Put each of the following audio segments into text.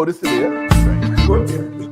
Oh, this is it. Right. Good.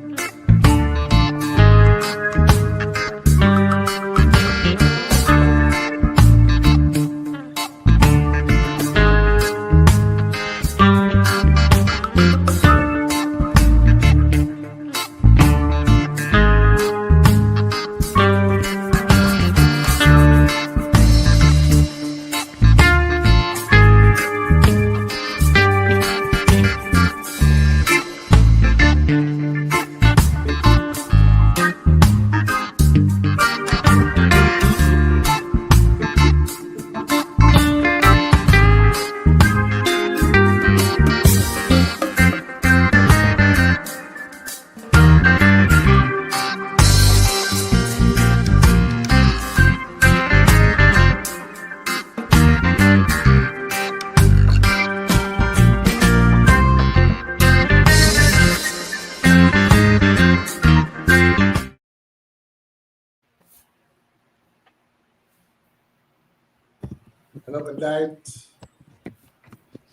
Hello, good night.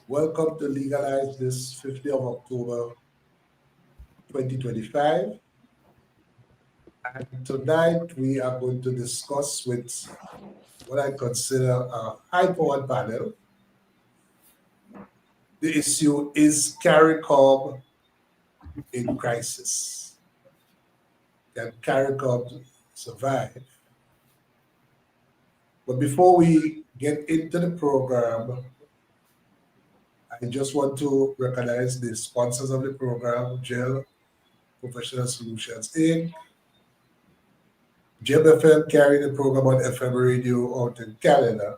Welcome to Legalize this 50th of October 2025. And tonight we are going to discuss with what I consider a high-powered panel. The issue is CARICOM in crisis. Can CARICOM survive? But before we get into the program, I just want to recognize the sponsors of the program: GEL Professional Solutions Inc., GEM FM carrying the program on FM radio out in Canada,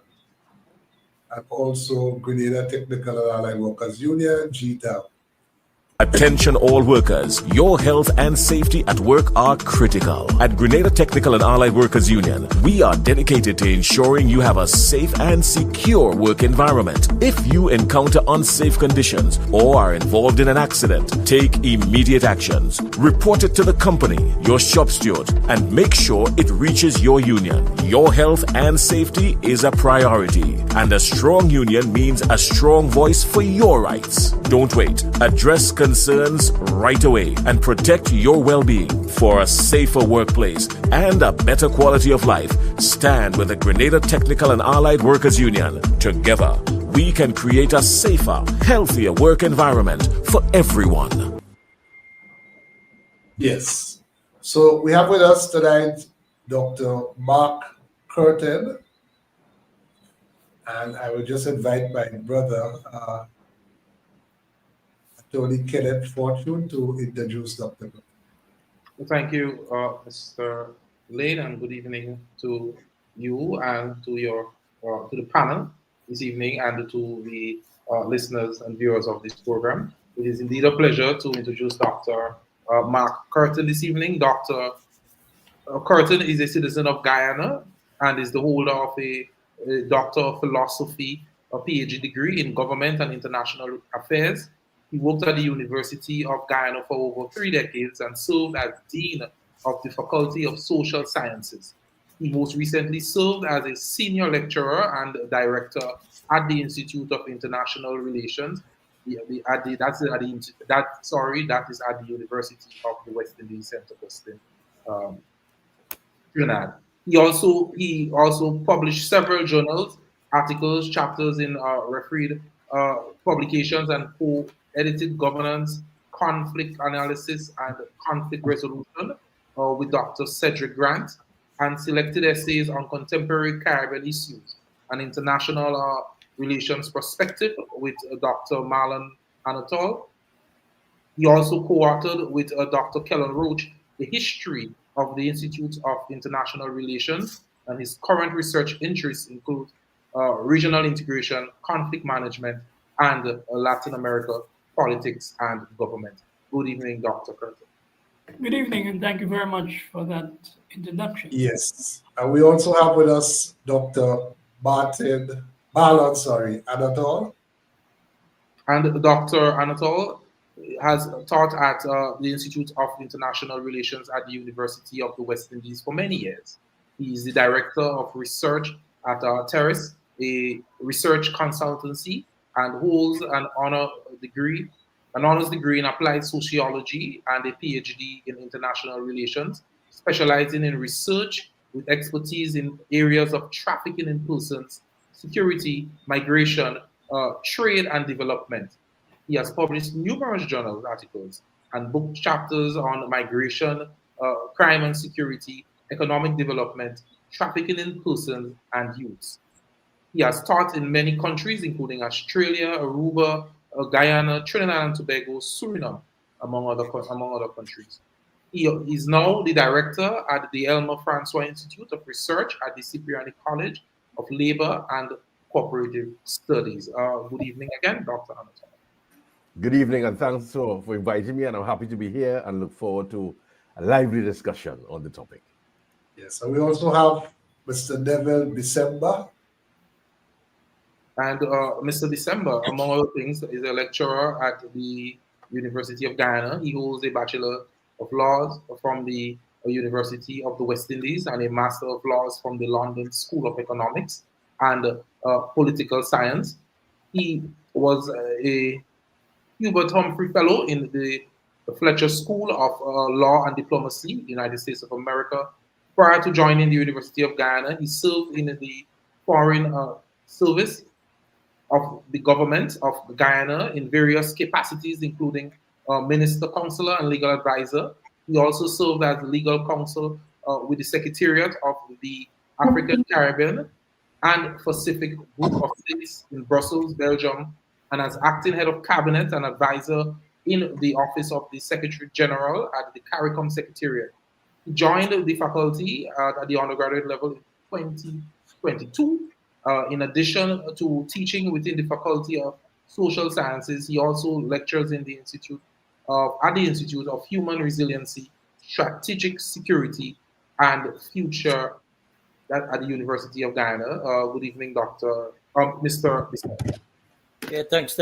and also Grenada Technical and Allied Workers Union, GTAL. Attention all workers, your health and safety at work are critical. At Grenada Technical and Allied Workers Union, we are dedicated to ensuring you have a safe and secure work environment. If you encounter unsafe conditions or are involved in an accident, take immediate actions. Report it to the company, your shop steward, and make sure it reaches your union. Your health and safety is a priority, and a strong union means a strong voice for your rights. Don't wait. Address concerns right away and protect your well-being. For a safer workplace and a better quality of life, stand with the Grenada Technical and Allied Workers Union. Together, we can create a safer, healthier work environment for everyone. Yes. So we have with us tonight Dr. Mark Kirton, and I will just invite my brother, Attorney Kenneth Fortune, to introduce Dr. Kirton. Well, thank you, Mr. Layne, and good evening to you and to your to the panel this evening, and to the listeners and viewers of this program. It is indeed a pleasure to introduce Dr. Mark Kirton this evening. Dr. Kirton is a citizen of Guyana and is the holder of a Doctor of Philosophy, a PhD degree in Government and International Affairs. He worked at the University of Guyana for over 3 decades and served as Dean of the Faculty of Social Sciences. He most recently served as a senior lecturer and director at the Institute of International Relations. That is at the University of the West Indies, St. Augustine, Trinidad. He also published several journals, articles, chapters in refereed publications, and co-edited governance, conflict analysis, and conflict resolution with Dr. Cedric Grant, and selected essays on contemporary Caribbean issues and international relations perspective with Dr. Marlon Anatol. He also co-authored with Dr. Kellen Roach the history of the Institute of International Relations, and his current research interests include regional integration, conflict management, and Latin America politics and government. Good evening, Dr. Kirton. Good evening, and thank you very much for that introduction. Yes. And we also have with us Dr. Marlon, Anatol. And Dr. Anatol has taught at the Institute of International Relations at the University of the West Indies for many years. He is the Director of Research at Terrace, a research consultancy, and holds an honor degree an honors degree in applied sociology and a PhD in international relations, specializing in research with expertise in areas of trafficking in persons, security, migration, trade, and development. He has published numerous journal articles and book chapters on migration, crime and security, economic development, trafficking in persons, and youth. He has taught in many countries, including Australia, Aruba, Guyana, Trinidad and Tobago, Suriname, among other countries. He is now the director at the Elmer Francois Institute of Research at the Cipriani College of Labor and Cooperative Studies. Good evening again, Dr. Anatol. Good evening, and thanks for inviting me, and I'm happy to be here and look forward to a lively discussion on the topic. Yes, and we also have Mr. Neville Bissember. And Mr. Bissember, among other things, is a lecturer at the University of Guyana. He holds a Bachelor of Laws from the University of the West Indies and a Master of Laws from the London School of Economics and Political Science. He was a Hubert Humphrey Fellow in the Fletcher School of Law and Diplomacy, United States of America. Prior to joining the University of Guyana, he served in the Foreign Service of the government of Guyana in various capacities, including minister, counselor, and legal advisor. He also served as legal counsel with the Secretariat of the African, Caribbean, and Pacific Group of States in Brussels, Belgium, and as acting head of cabinet and advisor in the office of the Secretary General at the CARICOM Secretariat. He joined the faculty at the undergraduate level in 2022. In addition to teaching within the Faculty of Social Sciences, he also lectures in the Institute of Human Resiliency, Strategic Security, and Future at the University of Guyana. Good evening, Mr. Bissember. Yeah, thanks,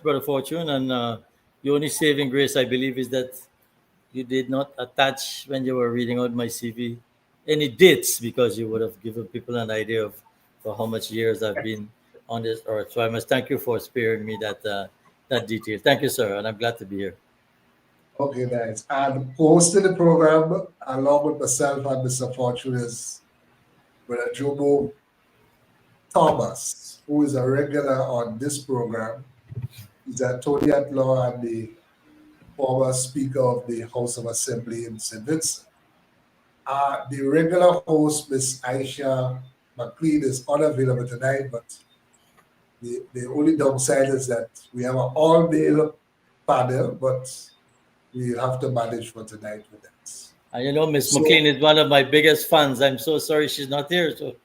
Brother Fortune. And the only saving grace, I believe, is that you did not attach, when you were reading out my CV, any dates, because you would have given people an idea of for how much years I've been on this earth. So I must thank you for sparing me that detail. Thank you, sir, and I'm glad to be here. Okay, nice. And hosting the program along with myself and Mr. Fortune is Brother Jobo Thomas, who is a regular on this program. He's an attorney at law and the former Speaker of the House of Assembly in St. Vincent. The regular host, Miss Aisha Mclean, is unavailable tonight, but the only downside is that we have an all-male panel, but we have to manage for tonight with that. And you know, Miss Mclean is one of my biggest fans. I'm so sorry she's not here. So.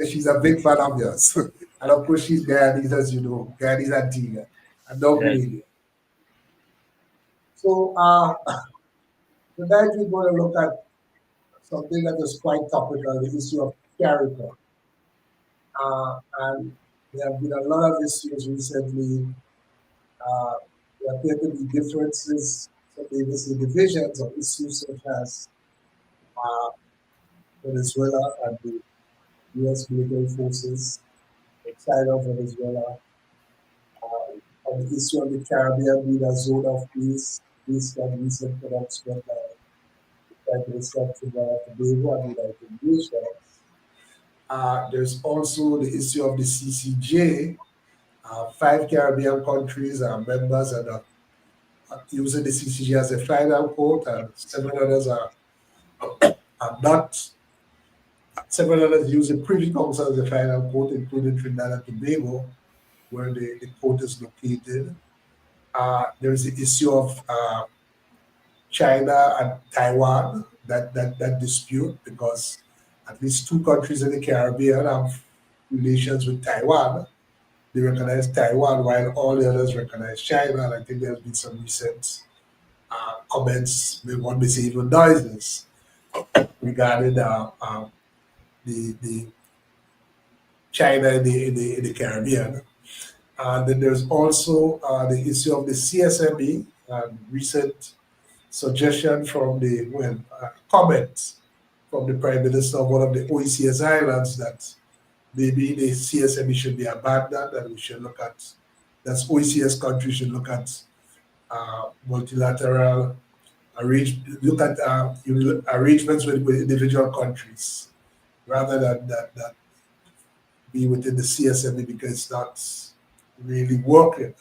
She's a big fan of yours. And of course, she's Guyanese, as you know, Guyanese Antigua, and no Canadian. So tonight we're going to look at something that is quite topical, the issue of CARICOM. And there have been a lot of issues recently. There appear to be differences, so basically divisions of issues such as Venezuela and the US military forces outside of Venezuela, on the issue of the Caribbean being a zone of peace, based on recent pronouncement by the Prime Minister of Trinidad and Tobago and the United Nations. There's also the issue of the CCJ. 5 Caribbean countries are members and are using the CCJ as a final court, and 7 others are not. 7 others use the Privy Council as a final court, including Trinidad and Tobago, where the court is located. There is the issue of China and Taiwan, that dispute, because at least 2 countries in the Caribbean have relations with Taiwan. They recognize Taiwan while all the others recognize China, and I think there's been some recent comments, one may say even noises, regarding the China in the Caribbean. And then there's also the issue of the CSME, recent suggestion from comments from the Prime Minister of one of the OECS islands that maybe the CSME should be abandoned and we should look at That's OECS countries should look at multilateral look at arrangements with individual countries rather than that be within the CSME because it's not really working.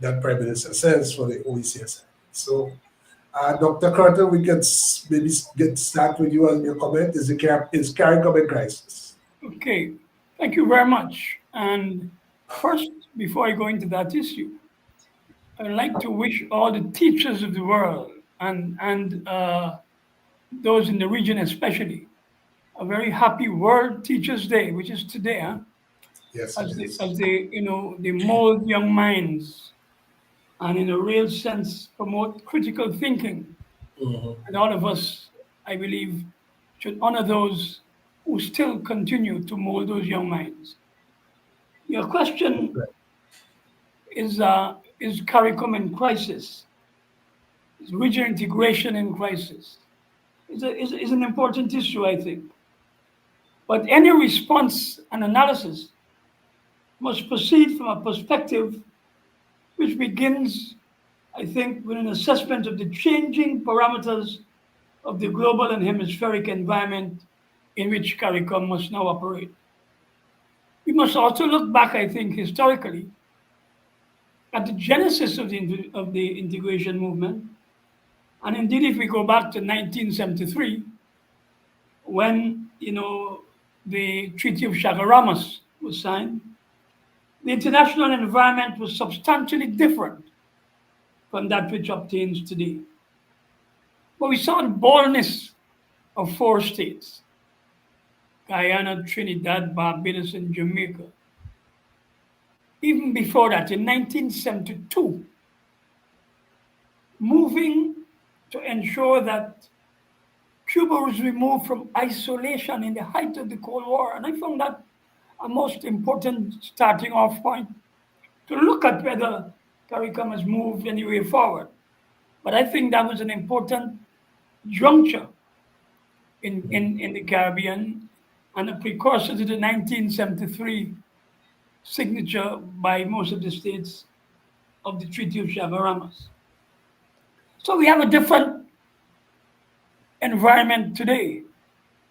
That Prime Minister says for the OECS. So, Dr. Kirton, we can maybe start with you on your comment. Is CARICOM in crisis? Okay, thank you very much. And first, before I go into that issue, I would like to wish all the teachers of the world and those in the region especially a very happy World Teachers Day, which is today, huh? Yes, as they they mold young minds and in a real sense promote critical thinking. And all of us, I believe, should honor those who still continue to mold those young minds. Your question is CARICOM in crisis? Is regional integration in crisis? Is an important issue, I think. But any response and analysis must proceed from a perspective which begins, I think, with an assessment of the changing parameters of the global and hemispheric environment in which CARICOM must now operate. We must also look back, I think, historically at the genesis of the integration movement. And indeed, if we go back to 1973, when the Treaty of Chaguaramas was signed, the international environment was substantially different from that which obtains today. But we saw the boldness of 4 states, Guyana, Trinidad, Barbados, and Jamaica. Even before that, in 1972, moving to ensure that Cuba was removed from isolation in the height of the Cold War. And I found that a most important starting off point to look at whether CARICOM has moved any way forward. But I think that was an important juncture in the Caribbean and a precursor to the 1973 signature by most of the states of the Treaty of Chaguaramas. So we have a different environment today.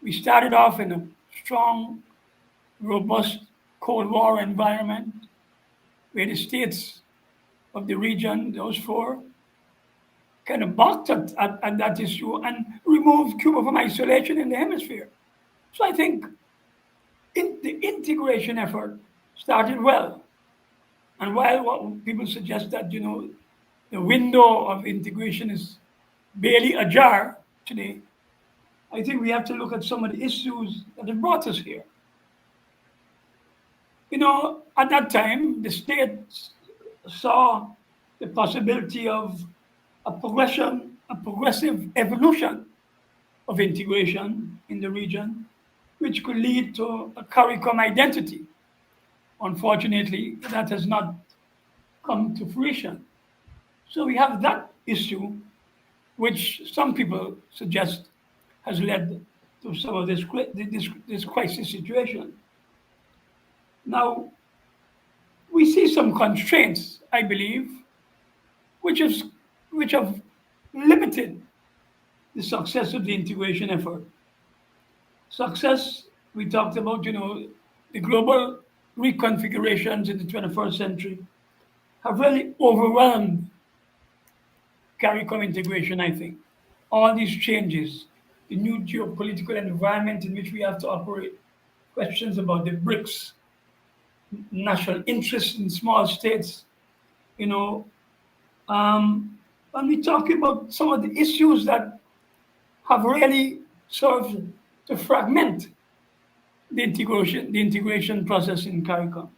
We started off in a strong, robust Cold War environment where the states of the region, those 4, kind of balked at that issue and removed Cuba from isolation in the hemisphere. So I think the integration effort started well. And while what people suggest that, the window of integration is barely ajar today, I think we have to look at some of the issues that have brought us here. At that time, the states saw the possibility of a progressive evolution of integration in the region, which could lead to a CARICOM identity. Unfortunately, that has not come to fruition. So we have that issue, which some people suggest has led to some of this crisis situation. Now, we see some constraints, I believe, which have limited the success of the integration effort. Success, we talked about, the global reconfigurations in the 21st century have really overwhelmed CARICOM integration, I think. All these changes, the new geopolitical environment in which we have to operate, questions about the BRICS, national interest in small states, when we talk about some of the issues that have really served to fragment the integration process in CARICOM.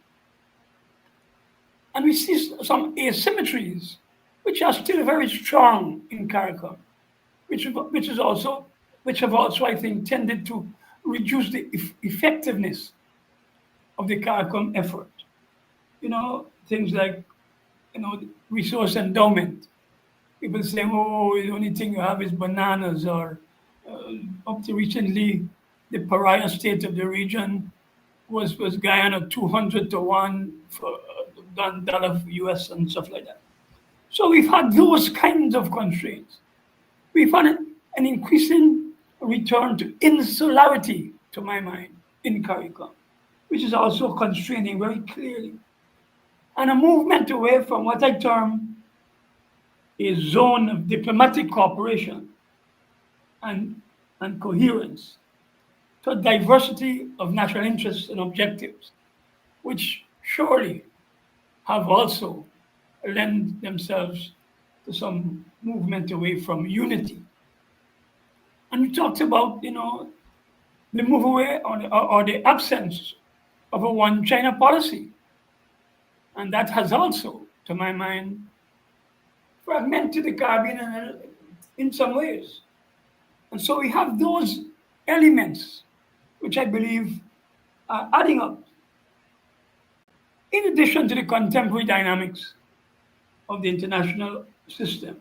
And we see some asymmetries which are still very strong in CARICOM, which have also, I think, tended to reduce the effectiveness of the CARICOM effort. Things like, resource endowment. People say, the only thing you have is bananas, or up to recently, the pariah state of the region was Guyana 200 to 1 for dollar US and stuff like that. So we've had those kinds of constraints. We've had an increasing return to insularity, to my mind, in CARICOM, which is also constraining very clearly, and a movement away from what I term a zone of diplomatic cooperation and coherence to a diversity of national interests and objectives, which surely have also lent themselves to some movement away from unity. And we talked about, the move away or the absence of a one China policy. And that has also, to my mind, fragmented the Caribbean in some ways. And so we have those elements which I believe are adding up. In addition to the contemporary dynamics of the international system,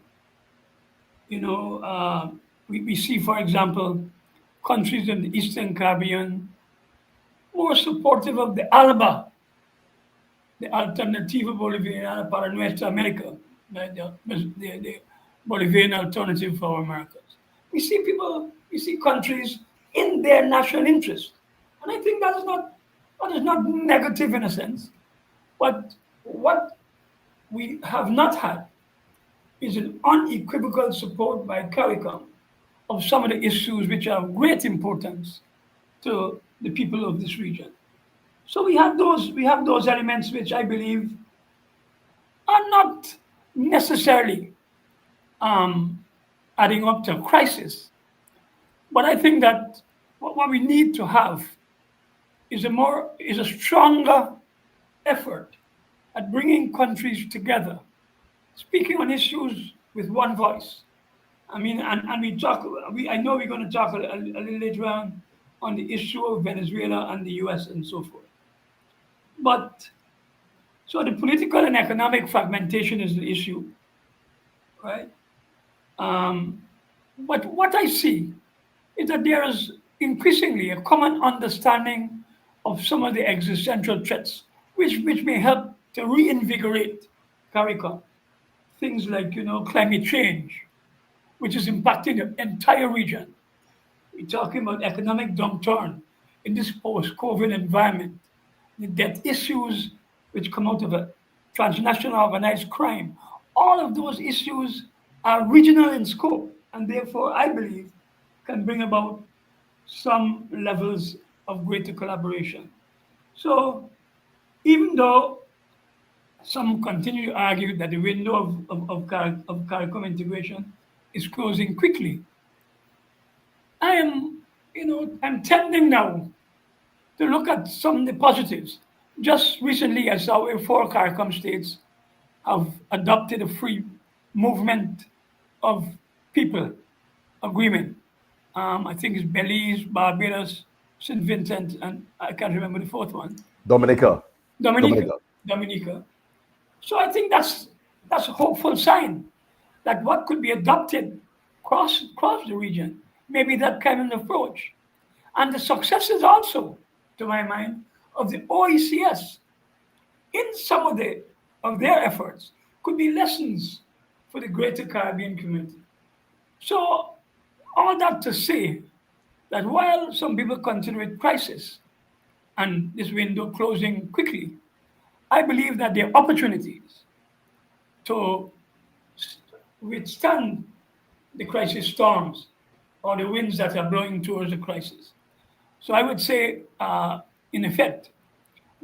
we see, for example, countries in the Eastern Caribbean more supportive of the ALBA, the Alternativa Boliviana para Nuestra America, the Bolivian alternative for our Americas. We see countries in their national interest. And I think that is not negative in a sense. But what we have not had is an unequivocal support by CARICOM of some of the issues which are of great importance to the people of this region. So we have those elements which I believe are not necessarily adding up to a crisis. But I think that what we need to have is a stronger effort at bringing countries together, speaking on issues with one voice. I mean, and I know we're going to talk a little later on the issue of Venezuela and the US and so forth. But so the political and economic fragmentation is the issue, right? But what I see is that there is increasingly a common understanding of some of the existential threats, which may help to reinvigorate CARICOM. Things like, climate change, which is impacting the entire region. We're talking about economic downturn in this post-COVID environment, the debt issues which come out of a transnational organized crime. All of those issues are regional in scope, and therefore, I believe, can bring about some levels of greater collaboration. So, even though some continue to argue that the window of CARICOM integration is closing quickly, I'm tending now to look at some of the positives. Just recently, I saw where 4 CARICOM states have adopted a free movement of people agreement. I think it's Belize, Barbados, St. Vincent, and I can't remember the 4th one. Dominica. So I think that's a hopeful sign that what could be adopted across the region, maybe that kind of approach. And the successes also, to my mind, of the OECS in some of their efforts could be lessons for the greater Caribbean community. So all that to say that while some people consider it crisis and this window closing quickly, I believe that there are opportunities to withstand the crisis storms or the winds that are blowing towards the crisis. So I would say, in effect,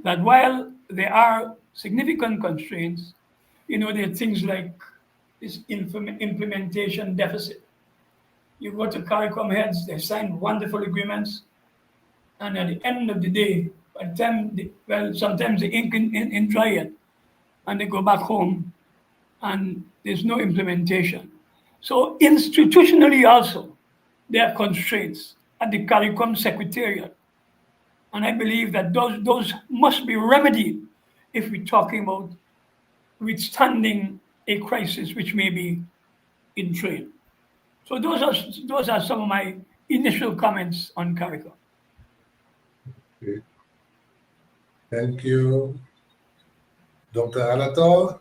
that while there are significant constraints, there are things like this implementation deficit. You go to CARICOM heads, they sign wonderful agreements, and at the end of the day, by the time sometimes the ink ain't dry yet, and they go back home, and there's no implementation. So institutionally also, there are constraints at the CARICOM Secretariat. And I believe that those must be remedied if we're talking about withstanding a crisis which may be in train. So those are some of my initial comments on CARICOM. Okay. Thank you. Dr. Anatol?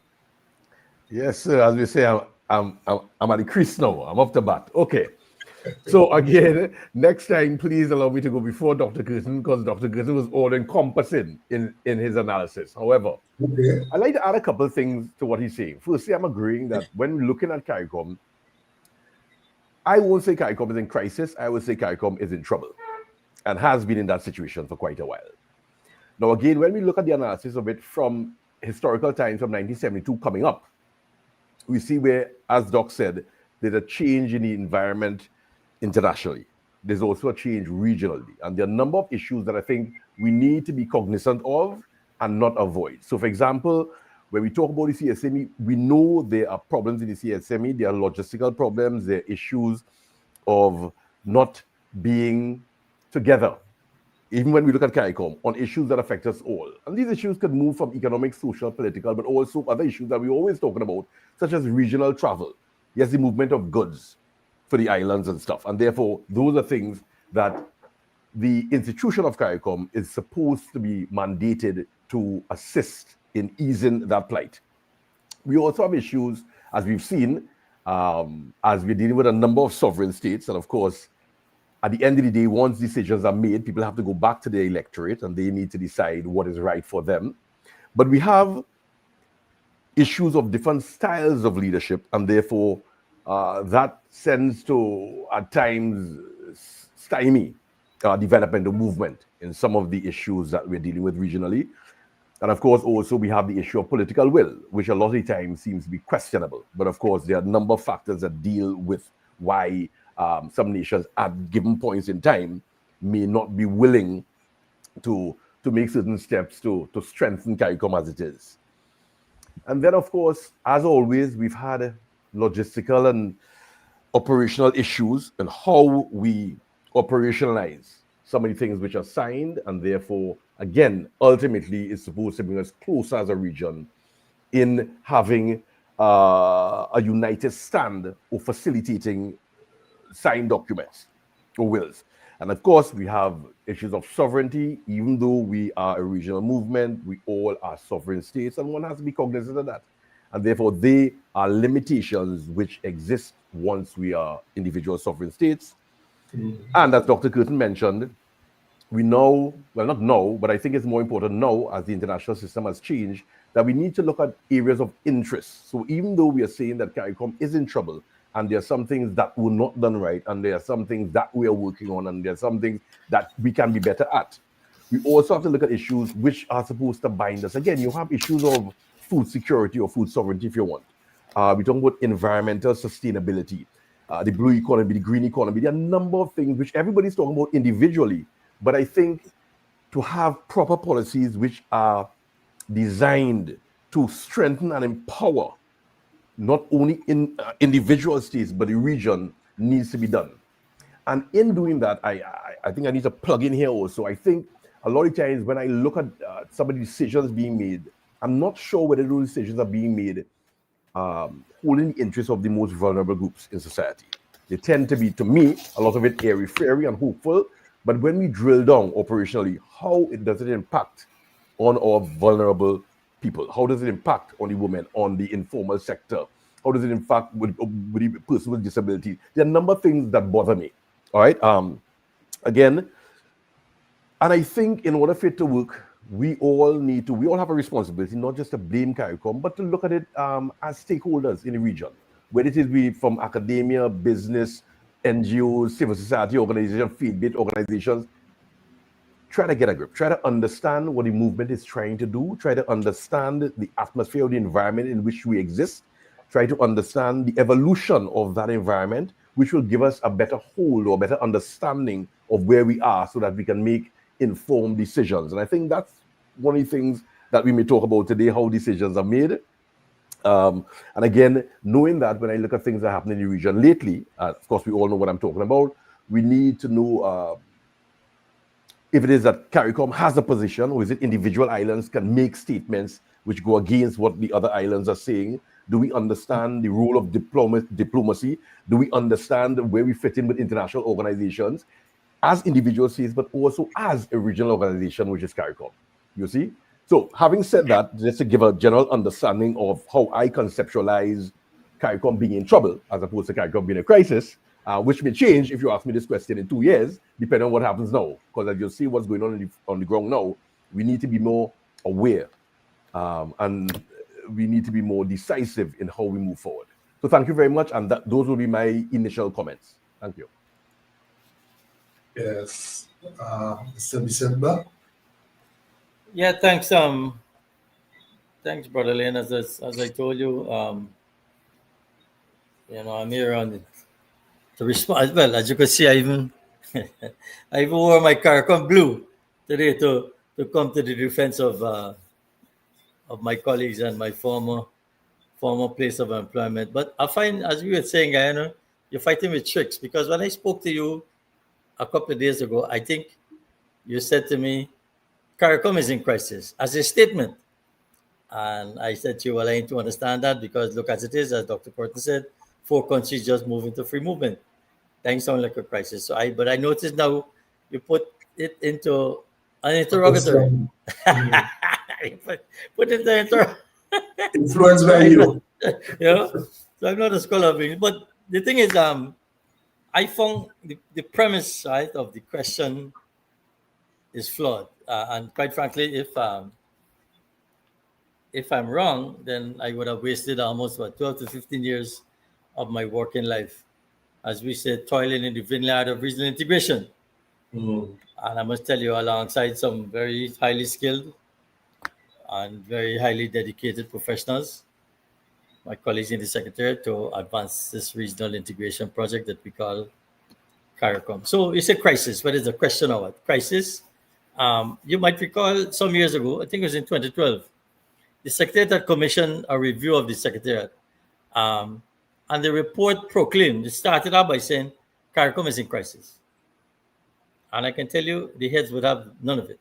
Yes, sir. As we say, I'm at the crease now. I'm off the bat. Okay. So again, next time, please allow me to go before Dr. Kirton, because Dr. Kirton was all encompassing in his analysis. However, Okay. I'd like to add a couple of things to what he's saying. Firstly, I'm agreeing that when we're looking at CARICOM, I won't say CARICOM is in crisis. I would say CARICOM is in trouble and has been in that situation for quite a while. Now, again, when we look at the analysis of it from historical times from 1972 coming up, we see where, as Doc said, there's a change in the environment internationally. There's also a change regionally. And there are a number of issues that I think we need to be cognizant of and not avoid. So, for example, when we talk about the CSME, we know there are problems in the CSME. There are logistical problems. There are issues of not being together, even when we look at CARICOM, on issues that affect us all. And these issues could move from economic, social, political, but also other issues that we're always talking about, such as regional travel. Yes, the movement of goods for the islands and stuff. And therefore, those are things that the institution of CARICOM is supposed to be mandated to assist in easing that plight. We also have issues, as we've seen, as we're dealing with a number of sovereign states. And of course, at the end of the day, once decisions are made, people have to go back to their electorate and they need to decide what is right for them. But we have issues of different styles of leadership, and therefore that tends to, at times, stymie development of movement in some of the issues that we're dealing with regionally. And of course, also we have the issue of political will, which a lot of the time seems to be questionable. But of course, there are a number of factors that deal with why some nations at given points in time may not be willing to make certain steps to strengthen CARICOM as it is. And then, of course, as always, we've had logistical and operational issues and how we operationalize some of the things which are signed, and therefore, again, ultimately, it's supposed to bring us closer as a region in having a united stand or facilitating signed documents or wills. And of course, we have issues of sovereignty. Even though we are a regional movement, we all are sovereign states, and one has to be cognizant of that. And therefore, there are limitations which exist once we are individual sovereign states. And as Dr. Kirton mentioned, we know, well, not know, but I think it's more important now, as the international system has changed, that we need to look at areas of interest. So even though we are saying that CARICOM is in trouble, and there are some things that were not done right, and there are some things that we are working on, and there are some things that we can be better at, we also have to look at issues which are supposed to bind us. Again, you have issues of food security or food sovereignty, if you want. We're talking about environmental sustainability, the blue economy, the green economy. There are a number of things which everybody's talking about individually, but I think to have proper policies which are designed to strengthen and empower not only in individual states, but the region needs to be done. And in doing that, I think I need to plug in here also. I think a lot of times when I look at some of the decisions being made, I'm not sure whether those decisions are being made holding the interests of the most vulnerable groups in society. They tend to be, to me, a lot of it airy-fairy and hopeful, but when we drill down operationally, how does it impact on our vulnerable people? How does it impact on the women, on the informal sector? How does it impact with the person with disabilities? There are a number of things that bother me. All right. Again, and I think in order for it to work, we all have a responsibility, not just to blame CARICOM, but to look at it as stakeholders in the region, whether it is from academia, business, NGOs, civil society organizations, faith-based organizations. Try to get a grip, try to understand what the movement is trying to do, try to understand the atmosphere of the environment in which we exist, try to understand the evolution of that environment, which will give us a better hold or better understanding of where we are so that we can make informed decisions. And I think that's one of the things that we may talk about today, how decisions are made. And again, knowing that when I look at things that happen in the region lately, of course, we all know what I'm talking about. We need to know if it is that CARICOM has a position, or is it individual islands can make statements which go against what the other islands are saying? Do we understand the role of diplomacy? Do we understand where we fit in with international organizations as individual states, but also as a regional organization, which is CARICOM? You see? So, having said that, just to give a general understanding of how I conceptualize CARICOM being in trouble as opposed to CARICOM being a crisis, which may change if you ask me this question in 2 years, depending on what happens now. Because as you see what's going on the ground now, we need to be more aware and we need to be more decisive in how we move forward. So thank you very much, and those will be my initial comments. Thank you. Yes. Mr. Bissember? Yeah, thanks. Thanks, Brother Layne. As I told you, I'm here on to respond. Well, as you can see, I even wore my CARICOM blue today to come to the defense of my colleagues and my former place of employment. But I find, as you were saying, you're fighting with tricks, because when I spoke to you a couple of days ago, I think you said to me, CARICOM is in crisis, as a statement. And I said to you, well, I need to understand that, because look, as it is, as Dr. Kirton said, 4 countries just moving to free movement. Things sound like a crisis. But I noticed now you put it into an interrogatory. Put it into Influenced by you. So I'm not a scholar of English. But the thing is, I found the premise, right, of the question is flawed. And quite frankly, if I'm wrong, then I would have wasted almost 12 to 15 years of my working life, as we said, toiling in the vineyard of regional integration. And I must tell you, alongside some very highly skilled and very highly dedicated professionals, my colleagues in the Secretariat, to advance this regional integration project that we call CARICOM. So it's a crisis. What is the question of it? Crisis. You might recall some years ago, I think it was in 2012, the Secretariat commissioned a review of the Secretariat. And the report proclaimed, it started out by saying, CARICOM is in crisis. And I can tell you, the heads would have none of it.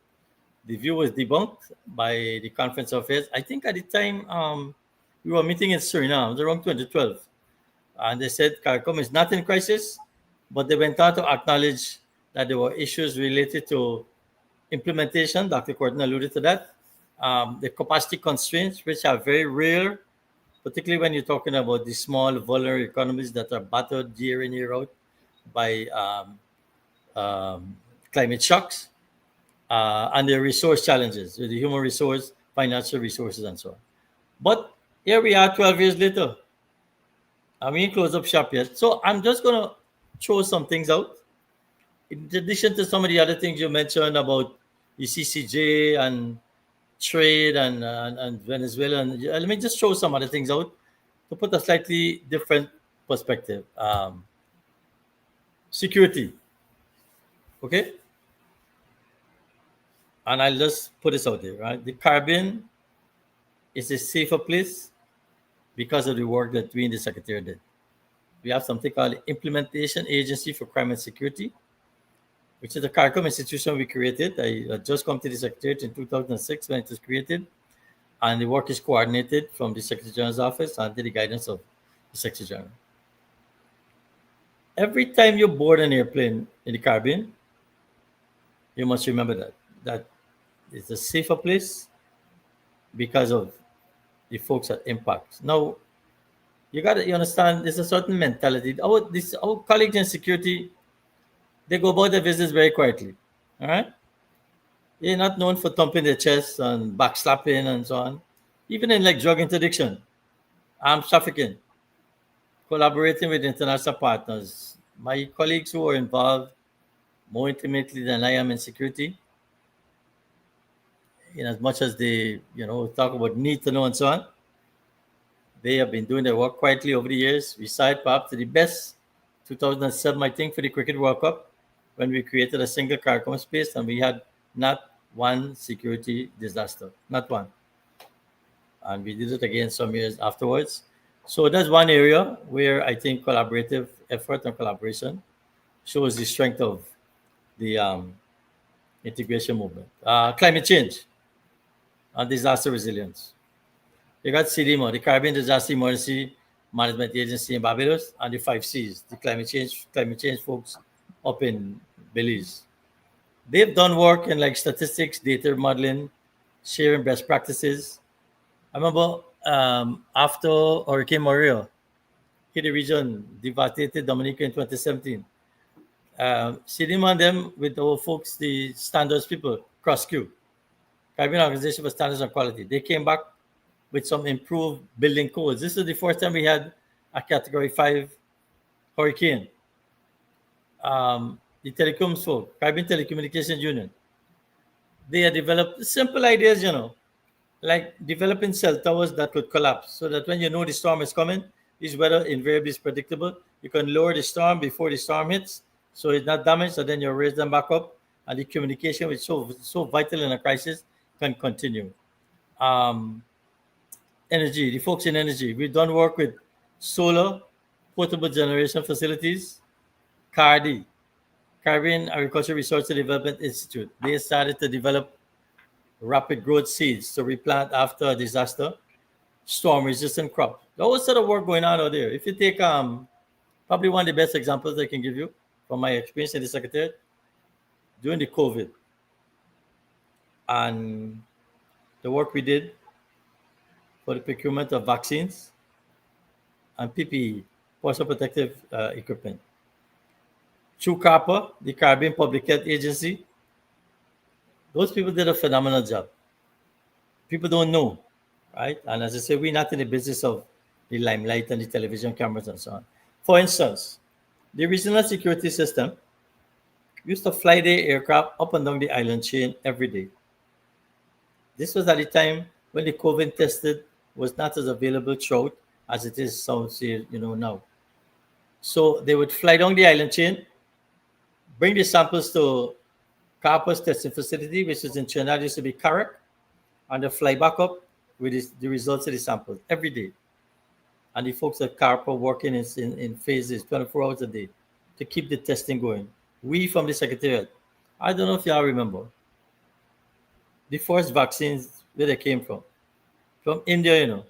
The view was debunked by the Conference of Heads. I think at the time we were meeting in Suriname, it was around 2012. And they said CARICOM is not in crisis, but they went on to acknowledge that there were issues related to implementation. Dr. Kirton alluded to that. The capacity constraints, which are very rare, particularly when you're talking about the small, vulnerable economies that are battered year in, year out by climate shocks, and the resource challenges, the human resource, financial resources, and so on. But here we are 12 years later. And we ain't closed up shop yet. So I'm just going to throw some things out. In addition to some of the other things you mentioned about the CCJ and trade and Venezuela, and let me just throw some other things out to put a slightly different perspective. Security. Okay? And I'll just put this out there, right? The Caribbean is a safer place because of the work that we in the Secretariat did. We have something called the Implementation Agency for Crime and Security, which is the CARICOM institution we created. I just come to the Secretariat in 2006 when it was created. And the work is coordinated from the Secretary General's office under the guidance of the Secretary General. Every time you board an airplane in the Caribbean, you must remember that it's a safer place because of the folks at impact. Now, you understand there's a certain mentality. Our colleagues in security, they go about their business very quietly. All right? They're not known for thumping their chest and backslapping and so on. Even in like drug interdiction, arms trafficking, collaborating with international partners. My colleagues who are involved more intimately than I am in security, in as much as they, talk about need to know and so on, they have been doing their work quietly over the years. We saw it perhaps to the best 2007, I think, for the Cricket World Cup, when we created a single CARICOM space and we had not one security disaster, not one. And we did it again some years afterwards. So that's one area where I think collaborative effort and collaboration shows the strength of the integration movement. Climate change and disaster resilience. You got CDMO, the Caribbean Disaster Emergency Management Agency in Barbados, and the 5 Cs, the climate change folks up in Belize. They've done work in like statistics, data modeling, sharing best practices. I remember after Hurricane Maria hit the region, devastated Dominica in 2017. Sitting on them with our folks, the standards people, CrossQ, Caribbean Organization for Standards and Quality. They came back with some improved building codes. This is the first time we had a Category 5 hurricane. The telecoms folk, Caribbean Telecommunications Union, they had developed simple ideas, like developing cell towers that could collapse so that when you know the storm is coming, this weather invariably is predictable. You can lower the storm before the storm hits so it's not damaged, so then you raise them back up, and the communication, which is so vital in a crisis, can continue. Energy, the folks in energy, we've done work with solar, portable generation facilities, CARD, Caribbean Agricultural Research and Development Institute. They started to develop rapid growth seeds to replant after a disaster, storm-resistant crop. There was sort of work going on out there. If you take probably one of the best examples I can give you from my experience in the Secretariat during the COVID and the work we did for the procurement of vaccines and PPE, personal protective equipment. Through CARPA, the Caribbean Public Health Agency, those people did a phenomenal job. People don't know, right? And as I say, we're not in the business of the limelight and the television cameras and so on. For instance, the regional security system used to fly their aircraft up and down the island chain every day. This was at the time when the COVID tested was not as available throughout as it is now. So they would fly down the island chain, bring the samples to CARPA's testing facility, which is in Trinidad, used to be CARIC, and they fly back up with the results of the samples every day. And the folks at CARPA working in phases, 24 hours a day, to keep the testing going. We from the Secretariat, I don't know if y'all remember, the first vaccines, where they came from India,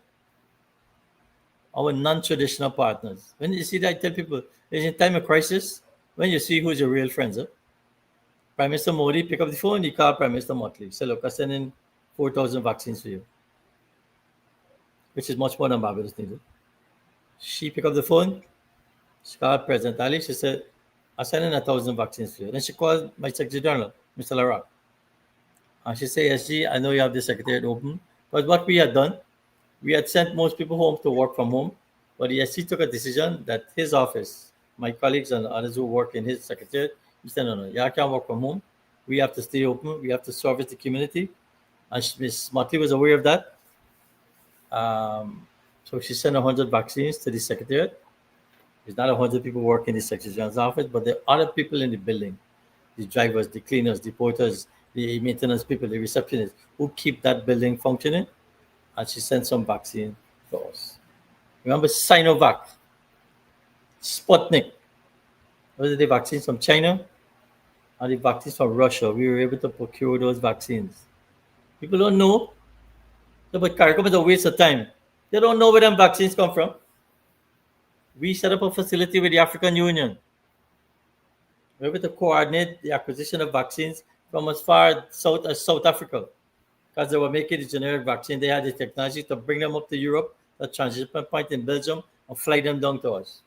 our non-traditional partners. When you see that, I tell people, it's in time of crisis, when you see who's your real friends. Prime Minister Modi pick up the phone, he called Prime Minister Mclean. Say, look, I'm sending 4,000 vaccines for you, which is much more than Barbados needed. She picked up the phone, she called President Ali, she said, I'm sending 1,000 vaccines for you. Then she called my Secretary General, Mr. Larak. And she said, SG, I know you have the Secretariat open, but what we had done, we had sent most people home to work from home, but the SG took a decision that his office, my colleagues and others who work in his Secretariat, he said, no, you can't work from home. We have to stay open. We have to service the community. And Ms. Mati was aware of that. So she sent 100 vaccines to the Secretariat. It's not 100 people working in the Secretary General's office, but there are other people in the building, the drivers, the cleaners, the porters, the maintenance people, the receptionists, who keep that building functioning. And she sent some vaccine for us. Remember Sinovac, Sputnik. Those are the vaccines from China and the vaccines from Russia. We were able to procure those vaccines. People don't know, but CARICOM is a waste of time. They don't know where them vaccines come from. We set up a facility with the African Union. We're able to coordinate the acquisition of vaccines from as far south as South Africa. Because they were making the generic vaccine, they had the technology to bring them up to Europe, a transition point in Belgium, and fly them down to us.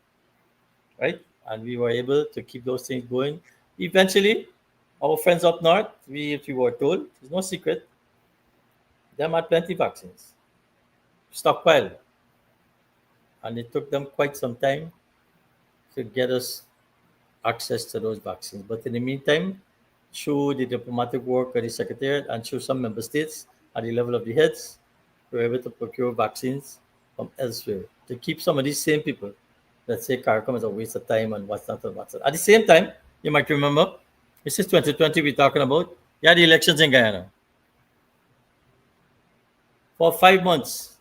Right? And we were able to keep those things going. Eventually, our friends up north, we were told, it's no secret, them had plenty of vaccines, stockpile. And it took them quite some time to get us access to those vaccines. But in the meantime, through the diplomatic work of the Secretariat and through some member states at the level of the heads, we were able to procure vaccines from elsewhere to keep some of these same people that say CARICOM is a waste of time and what's not and what's not. At the same time, you might remember, this is 2020 we're talking about, you had the elections in Guyana. For 5 months,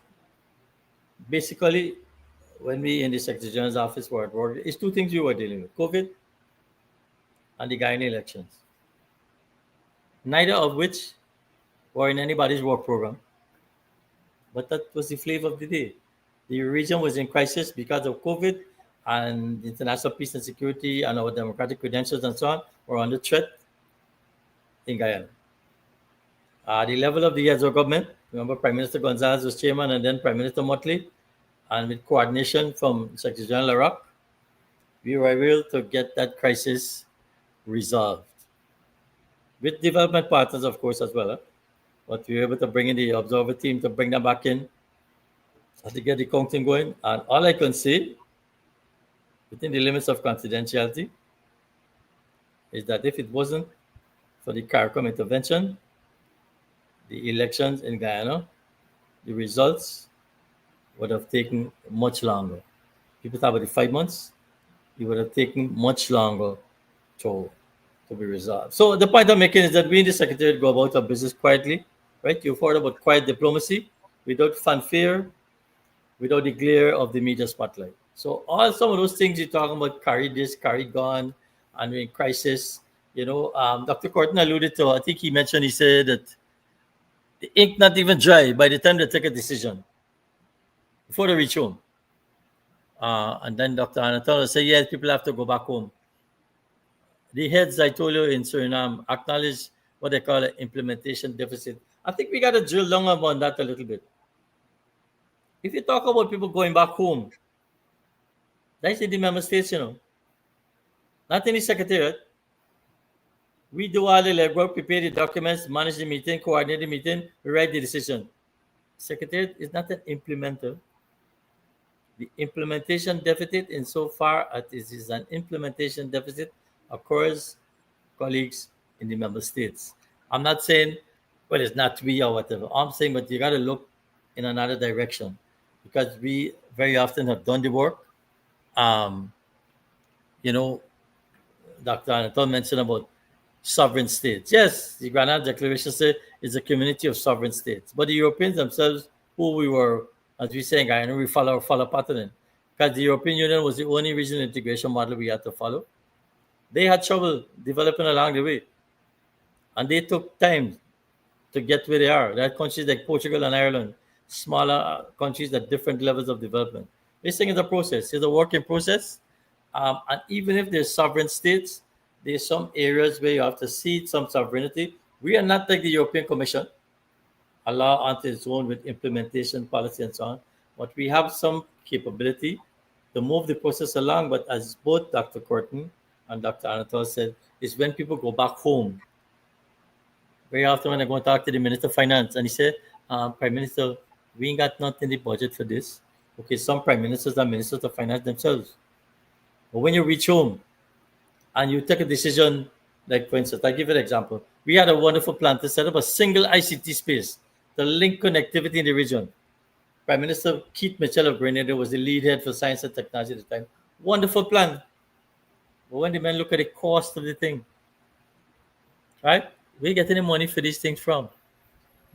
basically, when we in the Secretary General's office were at work, it's two things we were dealing with, COVID and the Guyana elections. Neither of which were in anybody's work program. But that was the flavor of the day. The region was in crisis because of COVID, and international peace and security and our democratic credentials and so on were under threat in Guyana. The level of the heads of government, remember Prime Minister Gonzalez was chairman and then Prime Minister Mclean, and with coordination from Secretary General Larocque, we were able to get that crisis resolved. With development partners, of course, as well. But we were able to bring in the observer team to bring them back in to get the counting going. And all I can say, within the limits of confidentiality, is that if it wasn't for the CARICOM intervention, the elections in Guyana, the results would have taken much longer. People talk about the 5 months, it would have taken much longer to be resolved. So the point I'm making is that we in the Secretariat go about our business quietly, right? You've heard about quiet diplomacy, without fanfare, without the glare of the media spotlight. So some of those things you're talking about, carry this, carry gone, and in crisis, Dr. Kirton alluded to, I think he mentioned, he said that the ink not even dry by the time they take a decision before they reach home. And then Dr. Anatol said, yes, people have to go back home. The heads, I told you, in Suriname acknowledge what they call an implementation deficit. I think we got to drill down on that a little bit. If you talk about people going back home, that's in the member states, not in the Secretariat. We do all the legwork, prepare the documents, manage the meeting, coordinate the meeting, write the decision. Secretariat is not an implementer. The implementation deficit, insofar as it is an implementation deficit, occurs, colleagues, in the member states. I'm not saying, well, it's not we or whatever. I'm saying, but you got to look in another direction because we very often have done the work. Dr. Anatol mentioned about sovereign states. Yes, the Granada Declaration said it's a community of sovereign states. But the Europeans themselves, who we were, as we say in Guyana, we follow pattern. Because the European Union was the only regional integration model we had to follow. They had trouble developing along the way. And they took time to get where they are. There are countries like Portugal and Ireland, smaller countries at different levels of development. This thing is a process. It's a working process. And even if there's sovereign states, there's some areas where you have to cede some sovereignty. We are not like the European Commission, allow onto its own with implementation policy and so on. But we have some capability to move the process along. But as both Dr. Kirton and Dr. Anatol said, is when people go back home. Very often when I go and talk to the Minister of Finance, and he said, Prime Minister, we ain't got nothing in the budget for this. Okay, some Prime Ministers are Ministers of Finance themselves. But when you reach home and you take a decision, like for instance, I'll give you an example. We had a wonderful plan to set up a single ICT space to link connectivity in the region. Prime Minister Keith Mitchell of Grenada was the lead head for science and technology at the time. Wonderful plan. But when the men look at the cost of the thing, right? Where you getting the money for these things from?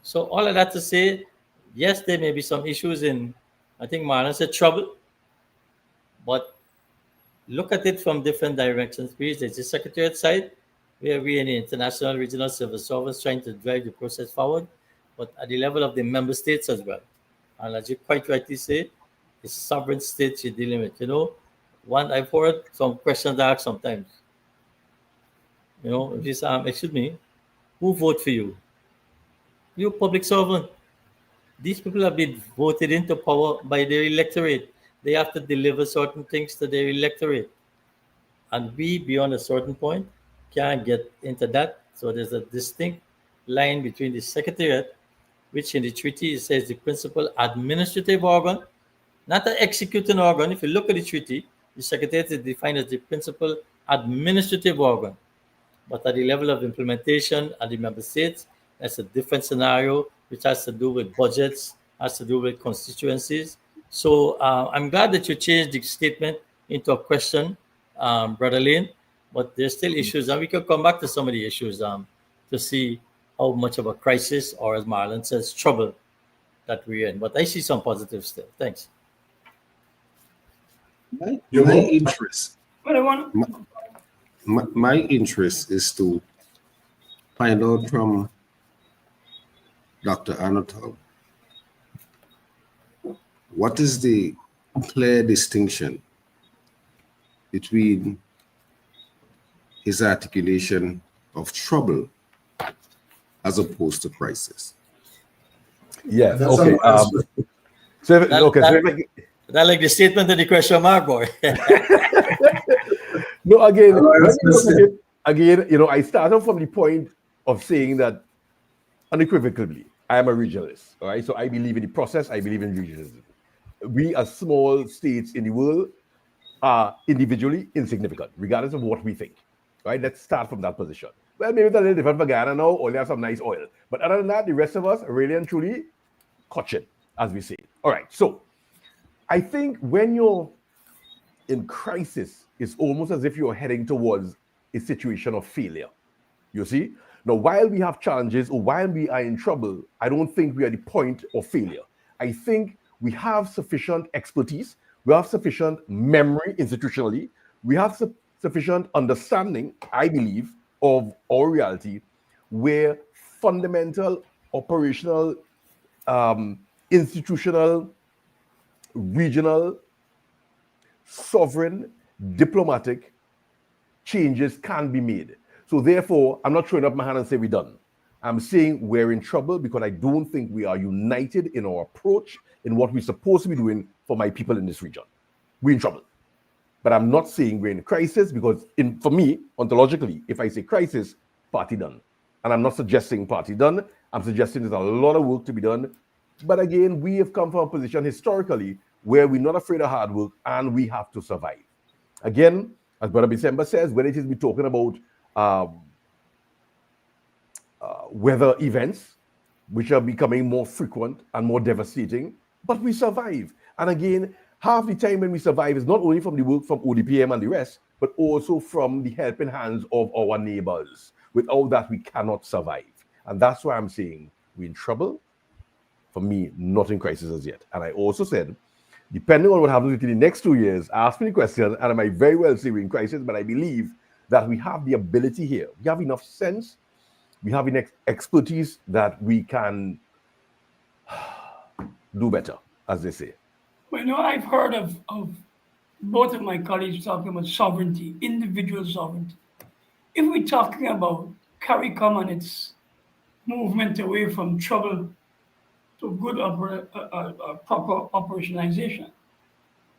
So all of that to say, yes, there may be some issues in, I think Marlon said trouble, but look at it from different directions. There's the Secretariat side, where we in the international regional civil service trying to drive the process forward, but at the level of the member states as well. And as you quite rightly say, it's sovereign states you're dealing with. I've heard some questions asked sometimes. This, excuse me, who vote for you? You're a public servant. These people have been voted into power by their electorate. They have to deliver certain things to their electorate. And we, beyond a certain point, can't get into that. So there's a distinct line between the Secretariat, which in the treaty it says the principal administrative organ, not the executing organ. If you look at the treaty, the Secretariat is defined as the principal administrative organ. But at the level of implementation at the member states, that's a different scenario, which has to do with budgets, has to do with constituencies. So I'm glad that you changed the statement into a question, Brother Layne, but there's still issues. And we can come back to some of the issues to see how much of a crisis, or as Marlon says, trouble that we're in. But I see some positives still. Thanks. My interest. But I want My interest is to find out from Dr. Anatol, what is the clear distinction between his articulation of trouble as opposed to crisis. Yes. That's Okay. a nice one. That like the statement in the question mark, boy. No, again, All right, when let's you look at listen. it, again, you know, I started from the point of saying that unequivocally, I am a regionalist. All right. So I believe in the process, I believe in regionalism. We as small states in the world are individually insignificant, regardless of what we think. Right? Let's start from that position. Well, maybe it's a little different for Ghana now, only have some nice oil. But other than that, the rest of us are really and truly cochin, as we say. All right. So I think when you're in crisis, it's almost as if you're heading towards a situation of failure. You see? Now, while we have challenges or while we are in trouble, I don't think we are at the point of failure. I think we have sufficient expertise, we have sufficient memory institutionally, we have sufficient understanding, I believe, of our reality, where fundamental, operational, institutional, regional, sovereign, diplomatic changes can be made. So therefore, I'm not throwing up my hand and say we're done. I'm saying we're in trouble because I don't think we are united in our approach in what we're supposed to be doing for my people in this region. We're in trouble. But I'm not saying we're in a crisis because for me, ontologically, if I say crisis, party done. And I'm not suggesting party done. I'm suggesting there's a lot of work to be done. But again, we have come from a position historically where we're not afraid of hard work and we have to survive. Again, as Brother Bissember says, when it is we're talking about weather events, which are becoming more frequent and more devastating, but we survive. And again, half the time when we survive is not only from the work from ODPM and the rest, but also from the helping hands of our neighbors. Without that, we cannot survive. And that's why I'm saying we're in trouble. For me, not in crisis as yet. And I also said, depending on what happens within the next 2 years, ask me the question, and I might very well say we're in crisis, but I believe that we have the ability here. We have enough sense, we have enough expertise that we can do better, as they say. Well, you know, I've heard of both of my colleagues talking about sovereignty, individual sovereignty. If we're talking about CARICOM and its movement away from trouble to good proper operationalization,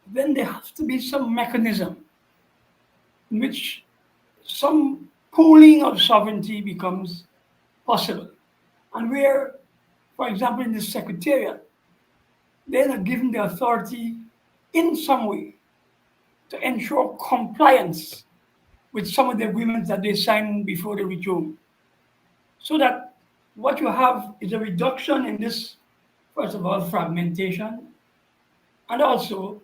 then there has to be some mechanism in which some pooling of sovereignty becomes possible. And where, for example, in the Secretariat, they're not given the authority in some way to ensure compliance with some of the agreements that they signed before they reach home. So that what you have is a reduction in this, first of all, fragmentation, and also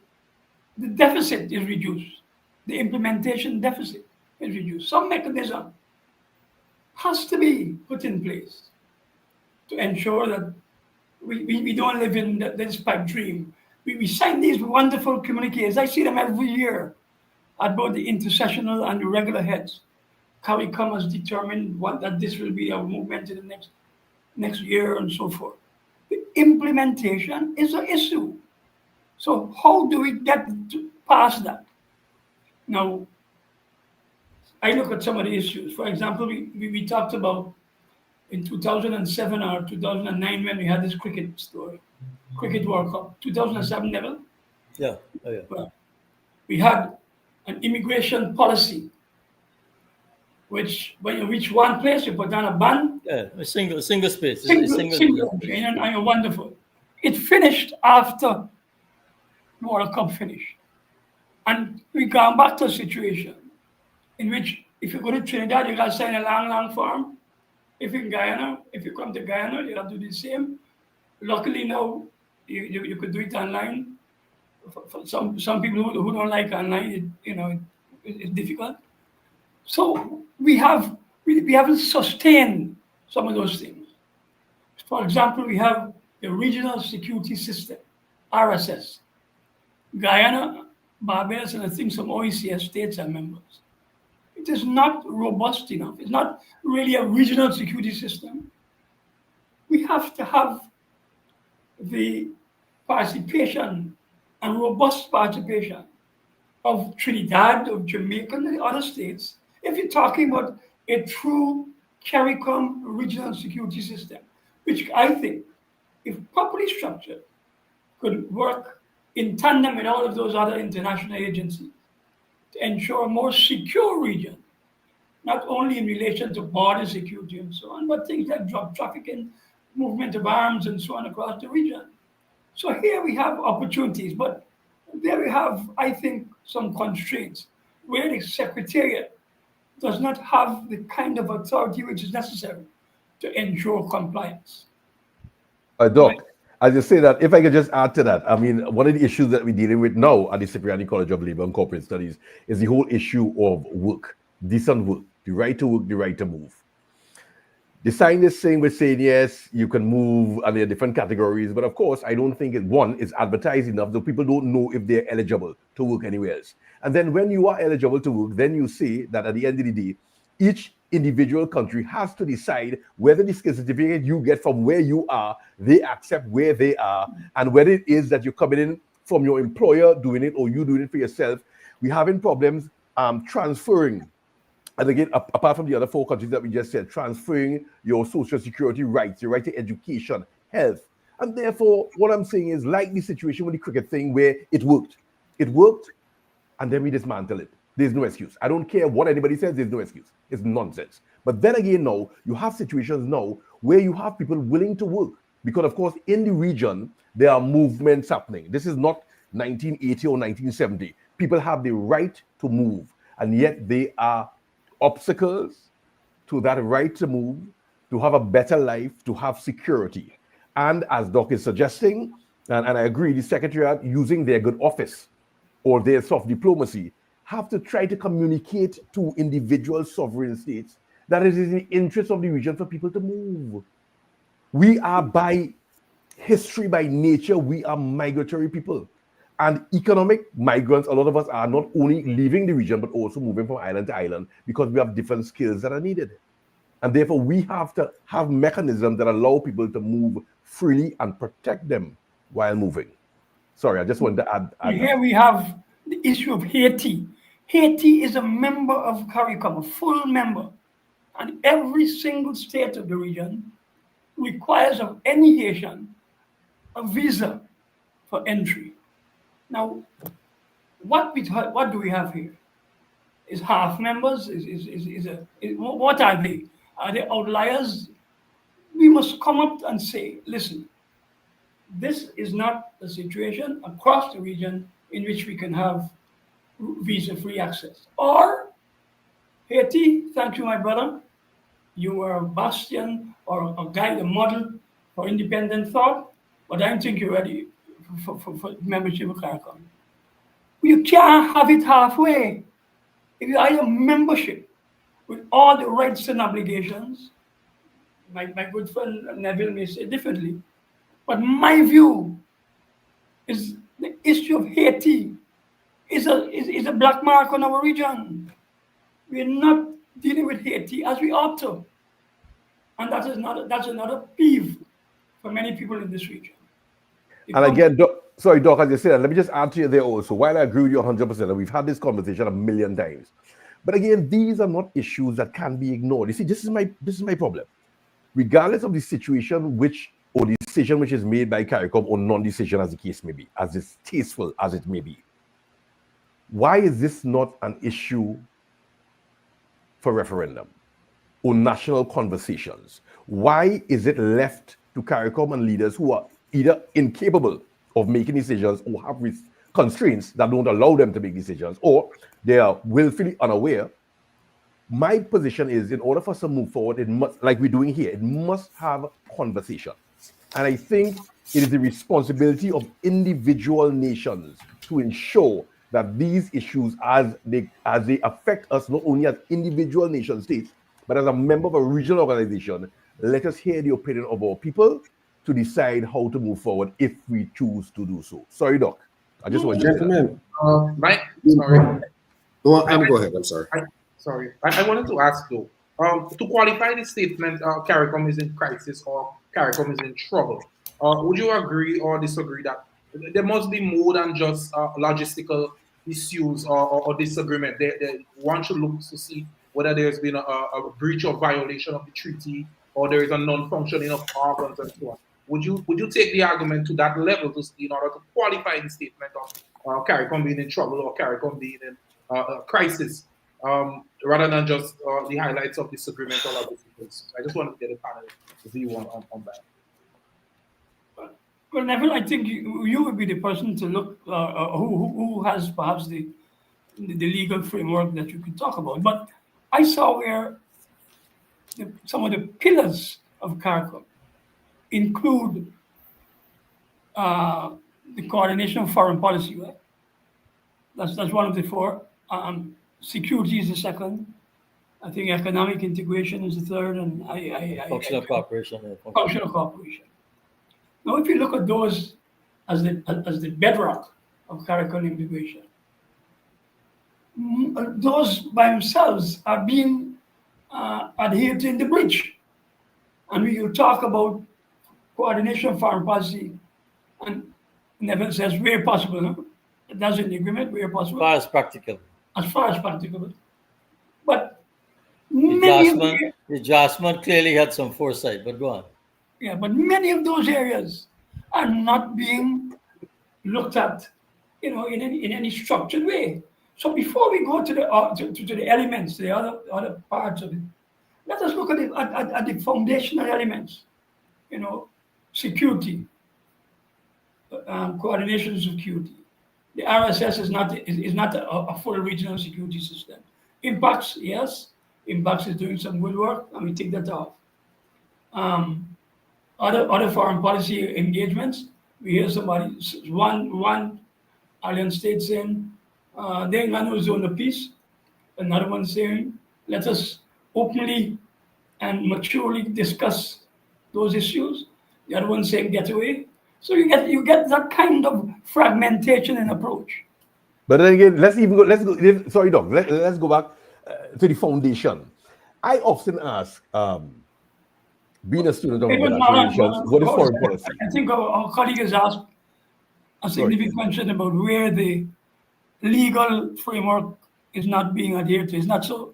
the deficit is reduced. The implementation deficit is reduced. Some mechanism has to be put in place to ensure that we don't live in this pipe dream. We sign these wonderful communiques. I see them every year at both the intersessional and the regular heads. CARICOM has determined that this will be our movement in the next year and so forth. The implementation is an issue. So how do we get past that? Now, I look at some of the issues. For example, we talked about in 2007 or 2009 when we had this cricket story, Cricket World Cup. 2007, Neville? Yeah. Oh, yeah. Well, we had an immigration policy, which when you reach one place, you put down a ban. Yeah, a single space. Single, and you're wonderful. It finished after World Cup finished. And we come back to a situation in which if you go to Trinidad, you got to sign a long form. If in Guyana, if you come to Guyana, you have to do the same. Luckily now, you could do it online. For some people who don't like online, it's difficult. So we haven't sustained some of those things. For example, we have the Regional Security System, RSS. Guyana, Barbados, and I think some OECS states are members. It is not robust enough. It's not really a regional security system. We have to have the participation and robust participation of Trinidad, of Jamaica, and the other states. If you're talking about a true CARICOM regional security system, which I think, if properly structured, could work in tandem with all of those other international agencies to ensure a more secure region, not only in relation to border security and so on, but things like drug trafficking, movement of arms, and so on across the region. So here we have opportunities, but there we have, I think, some constraints where the Secretariat does not have the kind of authority which is necessary to ensure compliance. Doc, as you say that, if I could just add to that, I mean, one of the issues that we're dealing with now at the Cipriani College of Labor and Corporate Studies is the whole issue of work, decent work, the right to work, the right to move. The sign is saying, we're saying, yes, you can move, and there are different categories, but of course, I don't think one is advertised enough, so people don't know if they're eligible to work anywhere else. And then when you are eligible to work, then you see that at the end of the day, each individual country has to decide whether the skill certificate you get from where you are, they accept where they are, and whether it is that you're coming in from your employer doing it or you doing it for yourself. We're having problems transferring. And again, apart from the other 4 countries that we just said, transferring your social security rights, your right to education, health. And therefore, what I'm saying is like the situation with the cricket thing where it worked. It worked, and then we dismantle it. There's no excuse. I don't care what anybody says, there's no excuse. It's nonsense. But then again, now, you have situations now where you have people willing to work. Because, of course, in the region, there are movements happening. This is not 1980 or 1970. People have the right to move, and yet they are obstacles to that right to move, to have a better life, to have security. And as Doc is suggesting, and I agree, the Secretariat using their good office or their soft diplomacy have to try to communicate to individual sovereign states that it is in the interest of the region for people to move. We are by history, by nature, we are migratory people. And economic migrants, a lot of us are not only leaving the region, but also moving from island to island because we have different skills that are needed. And therefore, we have to have mechanisms that allow people to move freely and protect them while moving. Sorry, I just wanted to add here that. We have the issue of Haiti. Haiti is a member of CARICOM, a full member. And every single state of the region requires of any Haitian a visa for entry. Now, what do we have here? Is half members? What are they? Are they outliers? We must come up and say, listen, this is not a situation across the region in which we can have visa-free access. Or, Haiti, thank you, my brother. You are a bastion or a guide, a model for independent thought, but I don't think you're ready for membership of CARICOM. You can't have it halfway. If you are a membership with all the rights and obligations, my good friend Neville may say differently, but my view is the issue of Haiti is a black mark on our region. We're not dealing with Haiti as we ought to. And that's another peeve for many people in this region. And again, Doc, as you said, let me just add to you there also. While I agree with you 100%, and we've had this conversation a million times, but again, these are not issues that can be ignored. You see, this is my problem. Regardless of the situation or the decision which is made by CARICOM or non-decision, as the case may be, as distasteful as it may be, why is this not an issue for referendum or national conversations? Why is it left to CARICOM and leaders who are either incapable of making decisions or have constraints that don't allow them to make decisions, or they are willfully unaware? My position is, in order for us to move forward, it must, like we're doing here, it must have conversation. And I think it is the responsibility of individual nations to ensure that these issues, as they affect us, not only as individual nation states, but as a member of a regional organization, let us hear the opinion of our people to decide how to move forward if we choose to do so. Sorry, Doc. I just want to Gentlemen. Mike, sorry. Go ahead. I'm sorry. I wanted to ask though, to qualify the statement, CARICOM is in crisis or CARICOM is in trouble, would you agree or disagree that there must be more than just logistical issues or disagreement? One should look to see whether there's been a breach or violation of the treaty, or there is a non-functioning of organs and so on. Would you take the argument to that level in order to qualify the statement of CARICOM being in trouble or CARICOM being in a crisis, rather than just the highlights of disagreement or other things? I just wanted to get a panel view on that. Well, Neville, I think you would be the person to look who has perhaps the legal framework that you could talk about. But I saw where some of the pillars of CARICOM include the coordination of foreign policy, right? That's one of the four. Security is the second. I think economic integration is the third, and Functional cooperation. Functional cooperation. Now, if you look at those as the bedrock of CARICOM integration, those by themselves are being adhered to in the bridge. And when you talk about coordination of foreign policy, and Neville says where possible, no? That's in the agreement, where possible. As far as practical. As far as practicable. But The adjustment clearly had some foresight, but go on. Yeah, but many of those areas are not being looked at, in any structured way. So before we go to the elements, the other parts of it, let us look at the foundational elements. Security, coordination of security. The RSS is not a full regional security system. Impacts, yes, Impacts is doing some good work, and we take that off. Other foreign policy engagements, we hear one alien state saying, they're going to zone of peace. Another one saying, let us openly and maturely discuss those issues. The other one saying, get away. So you get that kind of fragmentation in approach. But then again, let's go. Sorry, Doc. Let's go back to the foundation. I often ask, being a student of international relations, what is foreign policy? I think our colleague has asked a significant question about where the legal framework is not being adhered to. Is not so,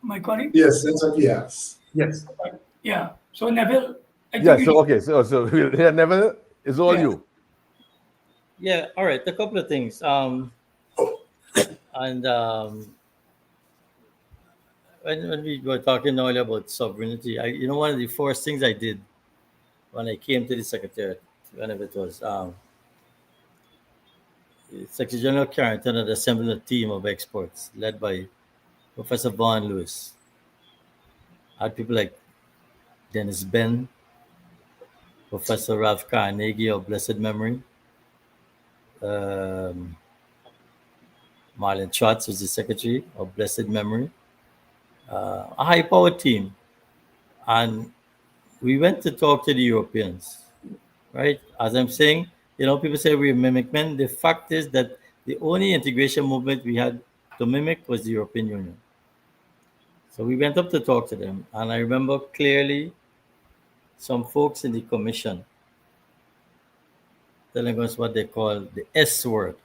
my colleague? Yes, that's what he asked. Yes. Yeah. So Neville. So Neville, it's all you. Yeah, all right. A couple of things. When we were talking earlier about sovereignty, one of the first things I did when I came to the Secretariat, whenever it was, Secretary General Kirton had assembled a team of experts led by Professor Vaughan Lewis. I had people like Dennis Ben, Professor Ralph Carnegie of blessed memory, Marlon Schwartz was the secretary of blessed memory, a high-powered team. And we went to talk to the Europeans, right? As I'm saying, people say we're mimic men. The fact is that the only integration movement we had to mimic was the European Union. So we went up to talk to them. And I remember clearly some folks in the commission telling us what they call the S word.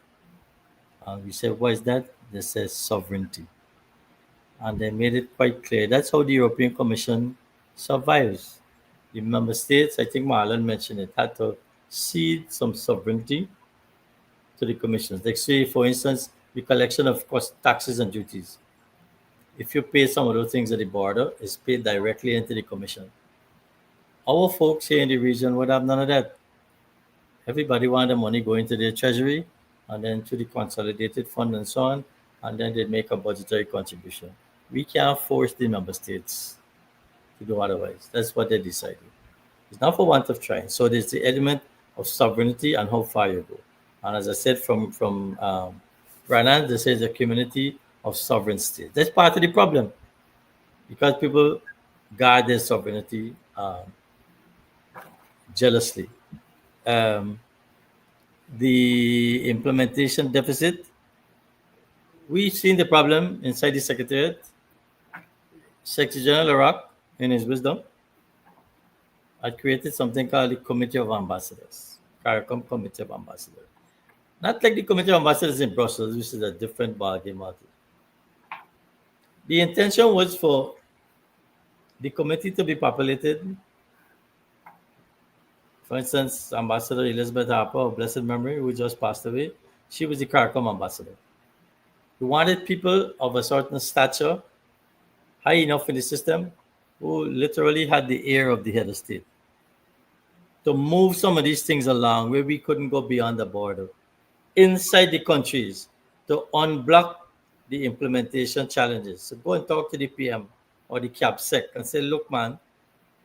And we said, what is that? They said sovereignty. And they made it quite clear. That's how the European Commission survives. The member states, I think Marlon mentioned it, had to cede some sovereignty to the commissions. Like say, for instance, the collection of taxes and duties. If you pay some of those things at the border, it's paid directly into the commission. Our folks here in the region would have none of that. Everybody wanted the money going to their treasury and then to the consolidated fund and so on, and then they'd make a budgetary contribution. We can't force the member states to do otherwise. That's what they decided. It's not for want of trying. So there's the element of sovereignty and how far you go. And as I said from Ranan, this is a community of sovereign states. That's part of the problem, because people guard their sovereignty jealously. The implementation deficit, we've seen the problem inside the Secretariat. Secretary General Iraq, in his wisdom, had created something called the Committee of Ambassadors, CARICOM Committee of Ambassadors. Not like the Committee of Ambassadors in Brussels, which is a different ballgame. The intention was for the committee to be populated. For instance, Ambassador Elizabeth Harper of blessed memory, who just passed away, she was the CARICOM ambassador. We wanted people of a certain stature, high enough in the system, who literally had the ear of the head of state, to move some of these things along where we couldn't go beyond the border, inside the countries, to unblock the implementation challenges. So go and talk to the PM or the CAPSEC and say, look, man,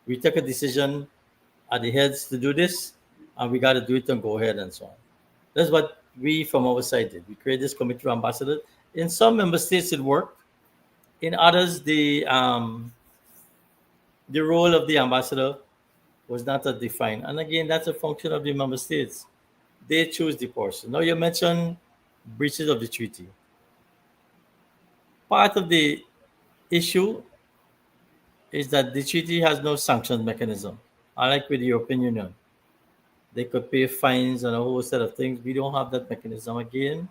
we took a decision at the heads to do this, and we got to do it and go ahead and so on. That's what we from our side did. We created this committee of ambassadors. In some member states, it worked. In others, the role of the ambassador was not as defined. And again, that's a function of the member states. They choose the person. Now, you mentioned breaches of the treaty. Part of the issue is that the treaty has no sanctions mechanism. Unlike with the European Union, they could pay fines and a whole set of things. We don't have that mechanism. Again,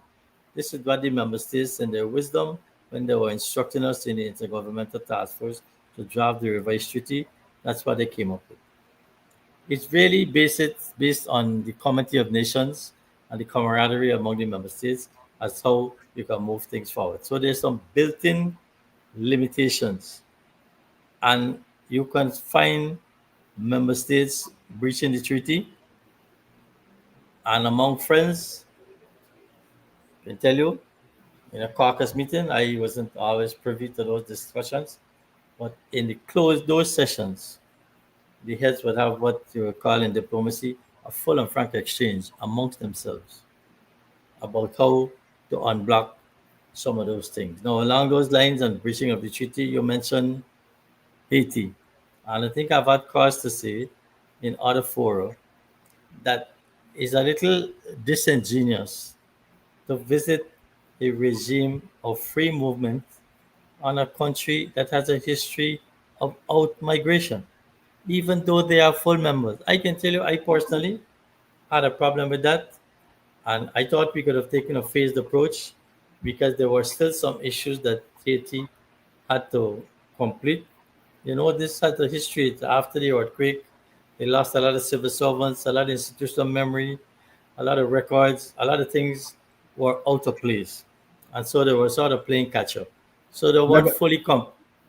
this is what the member states, in their wisdom, when they were instructing us in the Intergovernmental Task Force to draft the revised treaty, that's what they came up with. It's really based on the comity of nations and the camaraderie among the member states as how you can move things forward. So there's some built-in limitations, and you can find member states breaching the treaty, and among friends, I can tell you, in a caucus meeting, I wasn't always privy to those discussions, but in the closed door sessions, the heads would have what you would call in diplomacy a full and frank exchange amongst themselves about how to unblock some of those things. Now, along those lines and breaching of the treaty, you mentioned Haiti. And I think I've had cause to say in other fora that it's a little disingenuous to visit a regime of free movement on a country that has a history of out-migration, even though they are full members. I can tell you, I personally had a problem with that, and I thought we could have taken a phased approach because there were still some issues that Haiti had to complete. You know, this has a history. After the earthquake, they lost a lot of civil servants, a lot of institutional memory, a lot of records, a lot of things were out of place. And so they were sort of playing catch up. So they weren't fully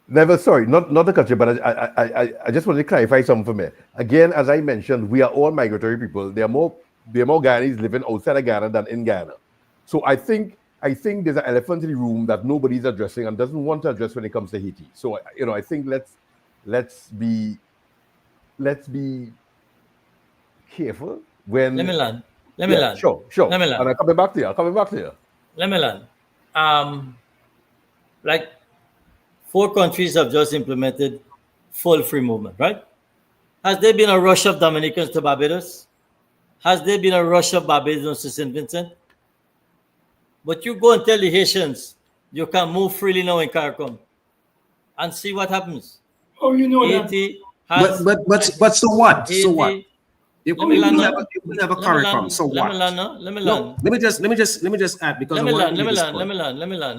Never, sorry, not to cut you, but I just want to clarify something for me. Again, as I mentioned, we are all migratory people. There are more Ghanaians living outside of Ghana than in Ghana. So I think there's an elephant in the room that nobody's addressing and doesn't want to address when it comes to Haiti. So I think let's be careful when. Let me land. Sure. Let me land. And I'm coming back to you. Let me land. Like 4 countries have just implemented full free movement, right? Has there been a rush of Dominicans to Barbados? Has there been a rush of Barbadians to St. Vincent? But you go and tell the Haitians you can move freely now in CARICOM and see what happens. Oh, you know Haiti that. But so what? Haiti, So what? If we have a CARICOM, so what? Let me land. Let me just add because Let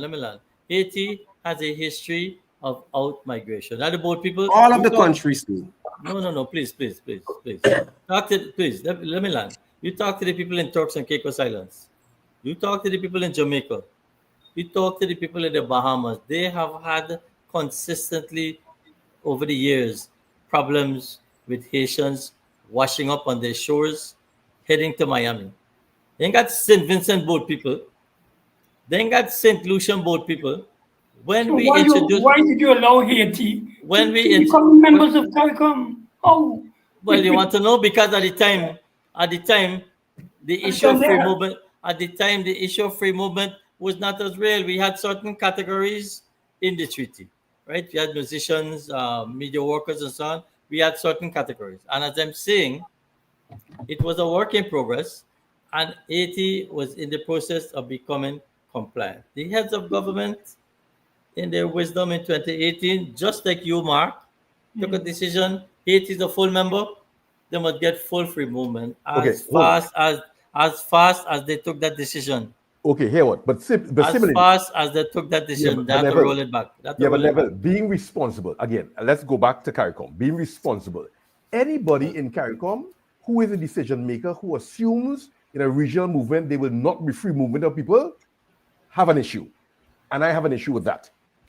me land. Haiti has a history of out-migration. That the boat people. All of the countries do. No. Please. Let me land. You talk to the people in Turks and Caicos Islands. You talk to the people in Jamaica. You talk to the people in the Bahamas. They have had consistently over the years problems with Haitians washing up on their shores, heading to Miami. They ain't got St. Vincent boat people. They ain't got St. Lucian boat people. Why did you allow Haiti to become members of CARICOM? Oh, well, you want to know because at the time, the issue of free movement. At the time, the issue of free movement was not as real. We had certain categories in the treaty, right? We had musicians, media workers, and so on. We had certain categories. And as I'm saying, it was a work in progress, and Haiti was in the process of becoming compliant. The heads of government, in their wisdom in 2018, just like you, Mark, took a decision. Haiti is a full member. They must get full free movement as fast as they took that decision. Okay, here what? But As similarly, fast as they took that decision, they have to Neville, roll it back. being responsible, again, let's go back to CARICOM, being responsible. Anybody in CARICOM who is a decision maker, who assumes in a regional movement they will not be free movement of people, have an issue. And I have an issue with that.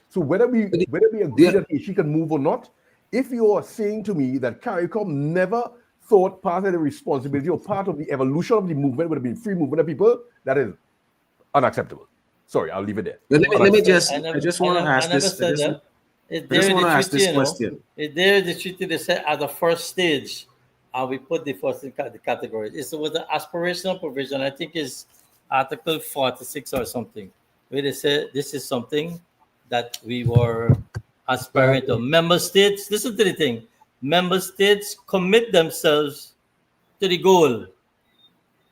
So whether we agree that she can move or not, if you are saying to me that CARICOM never thought part of the responsibility or part of the evolution of the movement would have been free movement of people, that is unacceptable. Sorry, I'll leave it there. Let me just. I just want to ask this. I just want to ask this question. There is the treaty they said at the first stage, and we put the first in the categories. It was the aspirational provision. I think is Article 46 or something, where they said this is something that we were aspiring to. Member states, listen to the thing. Member states commit themselves to the goal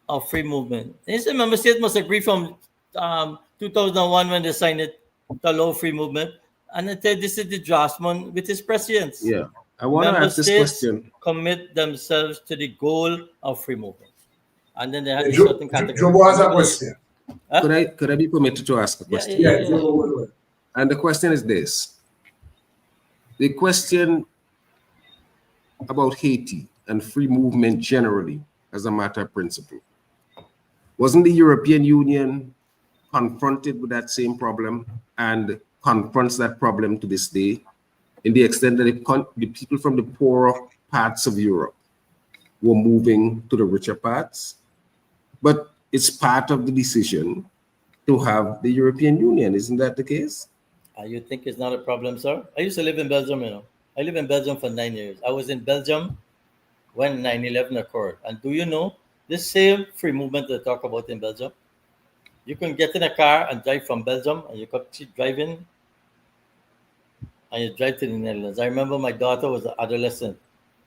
of free movement. The member states must agree from 2001 when they signed it to allow free movement. And I said this is the draftsman with his prescience. Yeah, I want to ask this question. Commit themselves to the goal of free movement. And then they had a certain category. Jobo has a question. Could I be permitted to ask a question? Yeah. And the question is this. The question about Haiti and free movement generally as a matter of principle. Wasn't the European Union confronted with that same problem and confronts that problem to this day, in the extent that the people from the poorer parts of Europe were moving to the richer parts? But it's part of the decision to have the European Union. Isn't that the case? You think it's not a problem, sir? I used to live in Belgium, I lived in Belgium for 9 years. I was in Belgium when 9/11 occurred. And do you know, this same free movement they talk about in Belgium, you can get in a car and drive from Belgium, and you keep driving, and you drive to the Netherlands. I remember my daughter was an adolescent.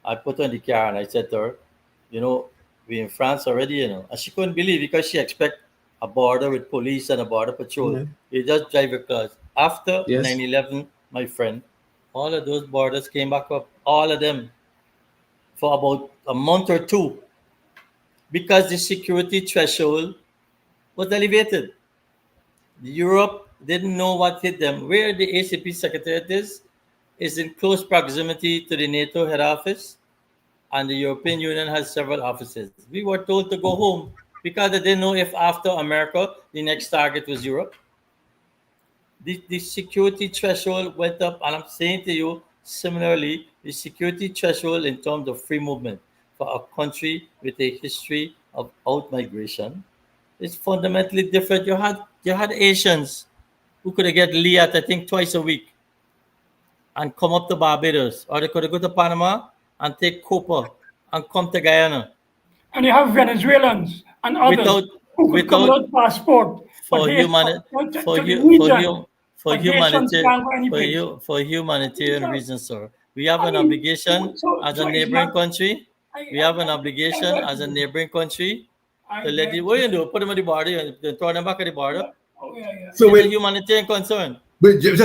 I put her in the car, and I said to her, we're in France already, and she couldn't believe, because she expect a border with police and a border patrol. Mm-hmm. You just drive your cars. After 9/11, my friend, all of those borders came back up, all of them, for about a month or two, because the security threshold was elevated. Europe didn't know what hit them. Where the ACP Secretariat is in close proximity to the NATO head office, and the European Union has several offices. We were told to go home because they didn't know if after America, the next target was Europe. The security threshold went up, and I'm saying to you, similarly, the security threshold in terms of free movement for a country with a history of out-migration is fundamentally different. You had Asians who could get Liat, I think, twice a week and come up to Barbados, or they could go to Panama and take Copa and come to Guyana. And you have Venezuelans and others who could come without passport for humanitarian reasons, sir. We have an obligation as a neighboring country. We have an obligation as a neighboring country to let the put them at the border and throw them back at the border. So it's a humanitarian concern. But just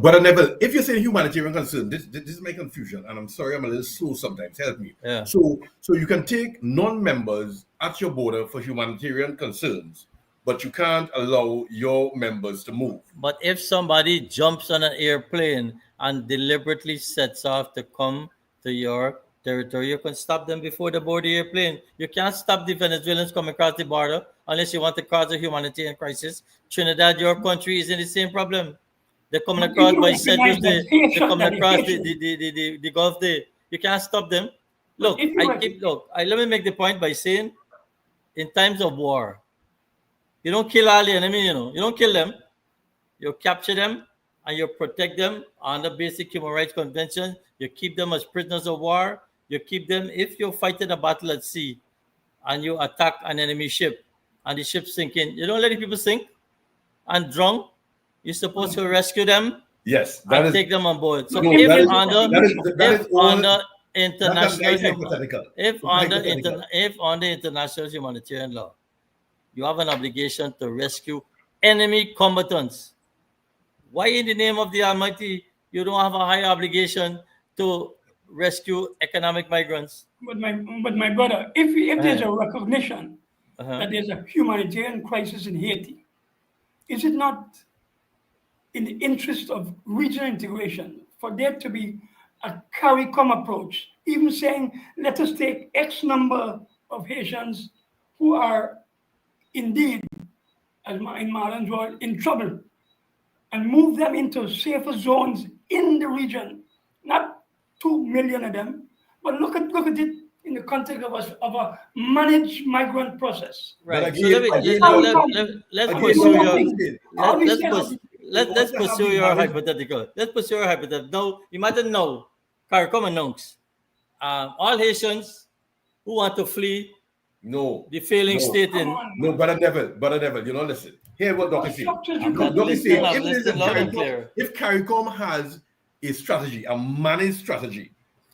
but Neville, if you're saying humanitarian concern, this is my confusion, and I'm sorry I'm a little slow sometimes. Help me. Yeah. So you can take non-members at your border for humanitarian concerns, but you can't allow your members to move. But if somebody jumps on an airplane and deliberately sets off to come to your territory, you can stop them before they board the airplane. You can't stop the Venezuelans coming across the border unless you want to cause a humanitarian crisis. Trinidad, your country, is in the same problem. They're coming across by Cedros Day. They're coming across the Gulf Day. You can't stop them. Look, let me make the point by saying, in times of war, you don't kill all the enemy, You don't kill them. You capture them and you protect them under basic human rights convention. You keep them as prisoners of war. You keep them, if you're fighting a battle at sea and you attack an enemy ship and the ship's sinking, you don't let the people sink and drown. You're supposed to rescue them. Yes, take them on board. So if under international humanitarian law, you have an obligation to rescue enemy combatants. Why, in the name of the Almighty, you don't have a higher obligation to rescue economic migrants? But my brother, if there's a recognition that there's a humanitarian crisis in Haiti, is it not in the interest of regional integration for there to be a CARICOM approach, even saying, let us take X number of Haitians who are indeed, as in Marlon's word, in trouble, and move them into safer zones in the region, not 2 million of them, but look at it in the context of a managed migrant process. Right. But So let's pursue your hypothetical. Let's pursue your hypothetical. No, you might not know. CARICOM announced all Haitians who want to flee the failing state in. No, Brother Neville, you know, listen. Hear what Dr. said. Dr. saying, if CARICOM has a strategy, a managed strategy,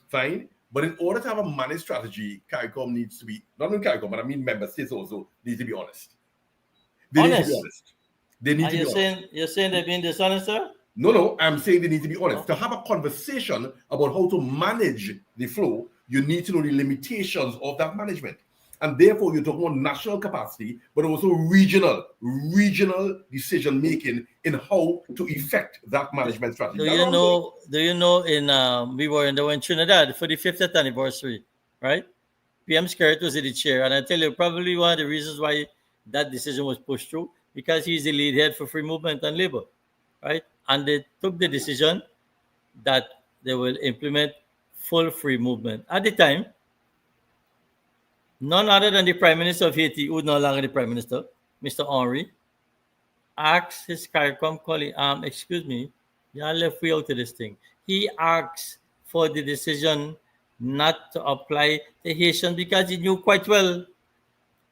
fine. But in order to have a managed strategy, CARICOM needs to be, not only CARICOM, but I mean member states also need to be honest. They need to be honest. They need to be honest. You're saying they're being dishonest, sir? No, I'm saying they need to be honest. To have a conversation about how to manage the flow, you need to know the limitations of that management. And therefore, you're talking about national capacity, but also regional decision making in how to effect that management strategy. Do you know? We were in Trinidad for the 50th anniversary, right? PM Kirton was in the chair, and I tell you, probably one of the reasons why that decision was pushed through, because he's the lead head for free movement and labor, right? And they took the decision that they will implement full free movement. At the time, none other than the Prime Minister of Haiti, who is no longer the Prime Minister, Mr. Henry, asked his CARICOM colleague, excuse me, y'all left way out of this thing. He asked for the decision not to apply to Haitian because he knew quite well,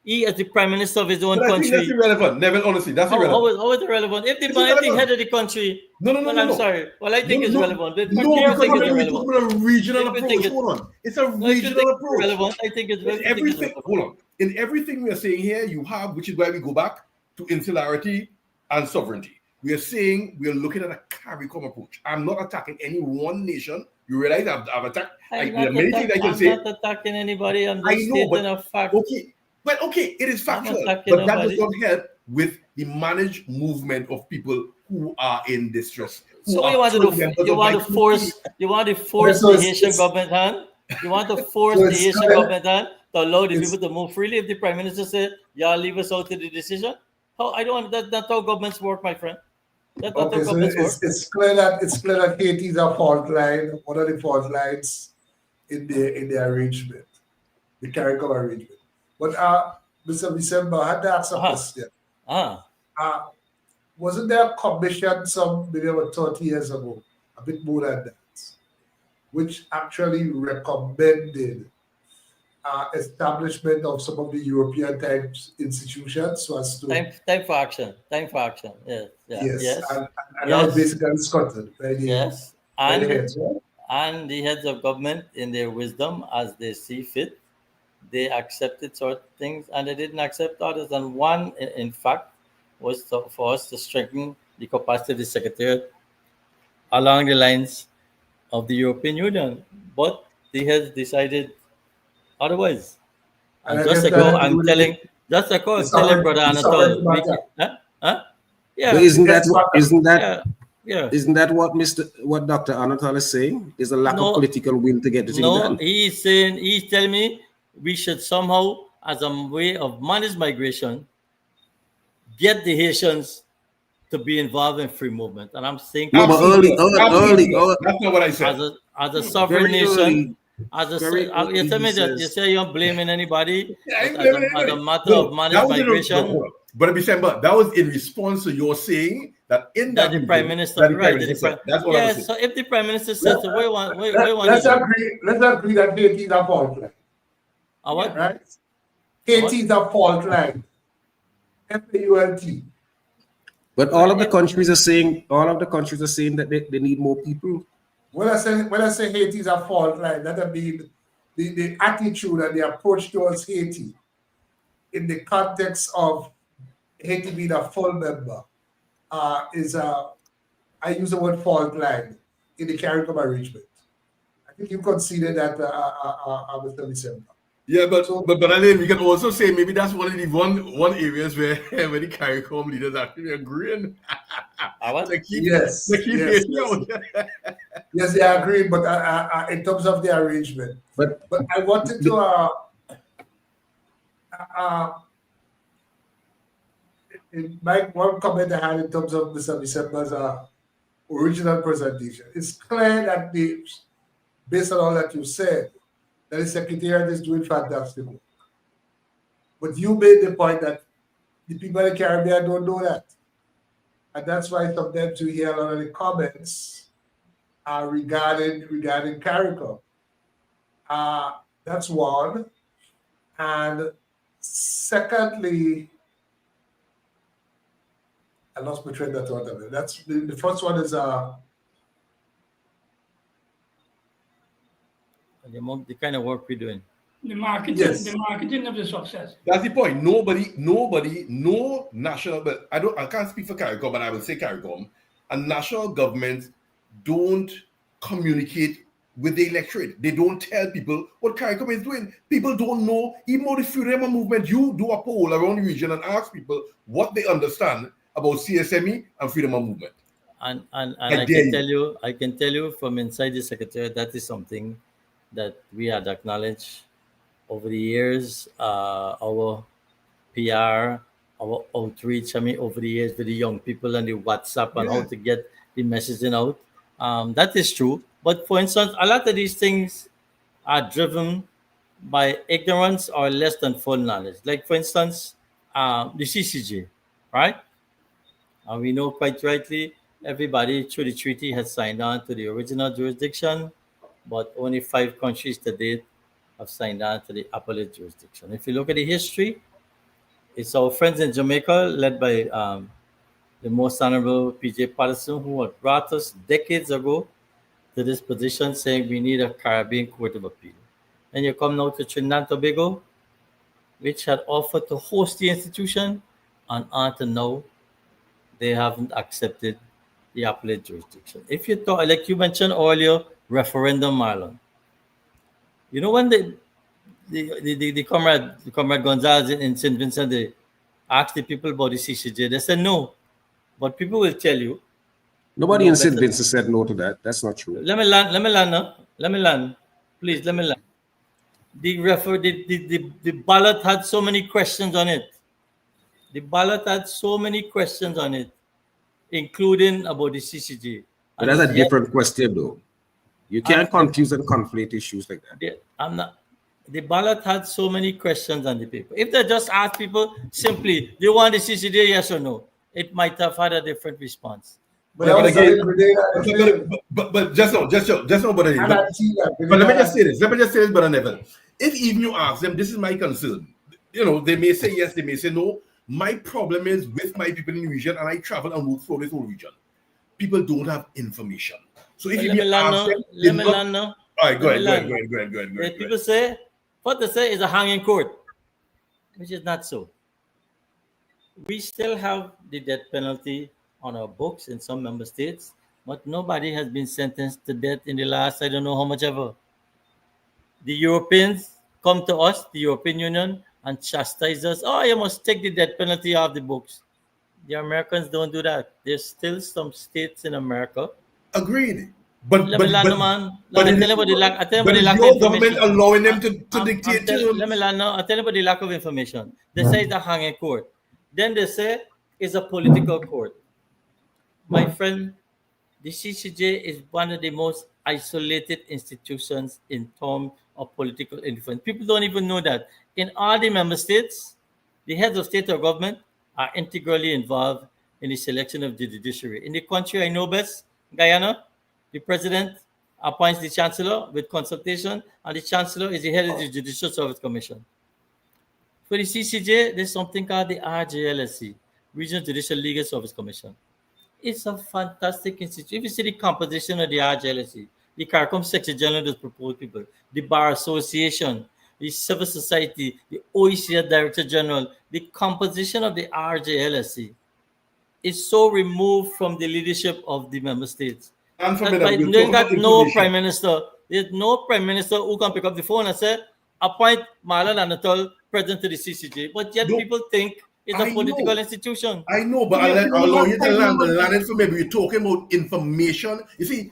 he as the Prime Minister of his own country. I think that's irrelevant, Neville, honestly, that's irrelevant. How is it relevant? If the head of the country, I'm sorry. Well, I think it's relevant. No, because we're talking about a regional approach. Hold on. It's a regional approach. Relevant. I think it's relevant. Hold on. In everything we are saying here, you have, which is why we go back to insularity and sovereignty. We are saying we are looking at a CARICOM approach. I'm not attacking any one nation. You realize I've attacked. I'm not attacking anybody. I'm just stating a fact. Okay. Well, okay, it is factual, but that does not help with the managed movement of people who are in distress. So you want to force the Haitian government hand? You want to force the Haitian government hand to allow the people to move freely? If the Prime Minister said, "Y'all leave us out to the decision," that's how governments work, my friend. That's not how governments work. It's clear that Haiti is a fault line, one of the fault lines in the arrangement, the CARICOM arrangement. But Mr. Bissember, I had to ask a question. Wasn't there a commission maybe about 30 years ago, a bit more than that, which actually recommended establishment of some of the European type institutions so as to time for action. Yes. And that was basically Scotland, right? Yes. And the heads of government, in their wisdom, as they see fit, they accepted certain things and they didn't accept others. And one, in fact, was for us to strengthen the capacity of the Secretariat along the lines of the European Union. But they had decided otherwise. And just ago, I'm telling Brother Anatol. Yeah. But isn't that what Dr. Anatol is saying? Is a lack of political will to get this thing done? No, he's telling me we should somehow, as a way of managed migration, get the Haitians to be involved in free movement. And I'm saying early. That's not what I said. As a sovereign nation, you tell me that you say you're blaming anybody as a matter of managed migration. But Bissember, that was in response to your saying that the Prime Minister, that's what I was saying. So if the Prime Minister says, let's agree that Haiti is a fault line. What? Right? Haiti is a fault line. FAULT. But all of the countries are saying that they need more people. When I say Haiti is a fault line, that means the attitude and the approach towards Haiti in the context of Haiti being a full member I use the word fault line in the CARICOM arrangement. I think you conceded that, Mr. Bissember. Yeah, but Layne, we can also say maybe that's one of the one areas where the CARICOM leaders actually agreeing. Yes, yes, they agree. But in terms of the arrangement, But I wanted to one comment I had in terms of Mr. Bissember's original presentation. It's clear that based on all that you said, that the Secretariat is doing fantastic work. But you made the point that the people in the Caribbean don't know that. And that's why sometimes you hear a lot of the comments regarding CARICOM. That's one. And secondly, I lost my train of thought of it. That's the first one is the kind of work we're doing. The marketing, Yes. the marketing of the success. That's the point. Nobody, no national, but I can't speak for CARICOM, but I will say CARICOM, and national governments don't communicate with the electorate. They don't tell people what CARICOM is doing. People don't know. Even though the Freedom Movement, you do a poll around the region and ask people what they understand about CSME and Freedom Movement. And I can tell you from inside the Secretariat, that is something that we had acknowledged over the years. Our PR, our outreach, over the years with the young people and the WhatsApp and how to get the messaging out. That is true. But for instance, a lot of these things are driven by ignorance or less than full knowledge. Like for instance, the CCJ, right? And we know quite rightly, everybody through the treaty has signed on to the original jurisdiction, but only 5 countries to date have signed on to the appellate jurisdiction. If you look at the history, it's our friends in Jamaica, led by the most honorable P.J. Patterson, who had brought us decades ago to this position, saying we need a Caribbean Court of Appeal. And you come now to Trinidad and Tobago, which had offered to host the institution, and until now, they haven't accepted the appellate jurisdiction. If you talk, like you mentioned earlier, referendum, Marlon. You know when the comrade Gonzalez in St. Vincent, they asked the people about the CCJ, they said no. But people will tell you. Nobody in St. Vincent said no to that. That's not true. Let me land. Please, let me land. The ballot had so many questions on it. The ballot had so many questions on it, including about the CCJ. But that's a different question, though. You can't confuse and conflate issues like that. The ballot had so many questions on the paper. If they just asked people simply, do you want the CCJ, yes or no? It might have had a different response. But just no, but let me just say this, Brother Neville. If even you ask them, this is my concern. They may say yes, they may say no. My problem is with my people in the region, and I travel and work through this whole region. People don't have information. So if you ask them, all right, go ahead. People say, what they say is a hanging court, which is not so. We still have the death penalty on our books in some member states, but nobody has been sentenced to death in the last, I don't know how much ever. The Europeans come to us, the European Union, and chastise us. Oh, you must take the death penalty off the books. The Americans don't do that. There's still some states in America. Agreed. But your government allowing them to dictate to them. Let me land now. I'll tell you about the lack of information. They say it's a hanging court. Then they say it's a political court. My friend, the CCJ is one of the most isolated institutions in terms of political influence. People don't even know that. In all the member states, the heads of state or government are integrally involved in the selection of the judiciary. In the country I know best, Guyana, the president appoints the chancellor with consultation, and the chancellor is the head of the Judicial Service Commission. For the CCJ, there's something called the RJLSC, Regional Judicial Legal Service Commission. It's a fantastic institution. If you see the composition of the RJLSC, the CARICOM Secretary General does propose people, the Bar Association, the Civil Society, the OECD Director General, the composition of the RJLSC is so removed from the leadership of the member states. They got no prime minister. There's no prime minister who can pick up the phone and say, appoint Marlon Anatol president to the CCJ, but yet No, people think it's a I political know. institution. I know, but I'll allow you to land it for maybe we're talking about information. You see,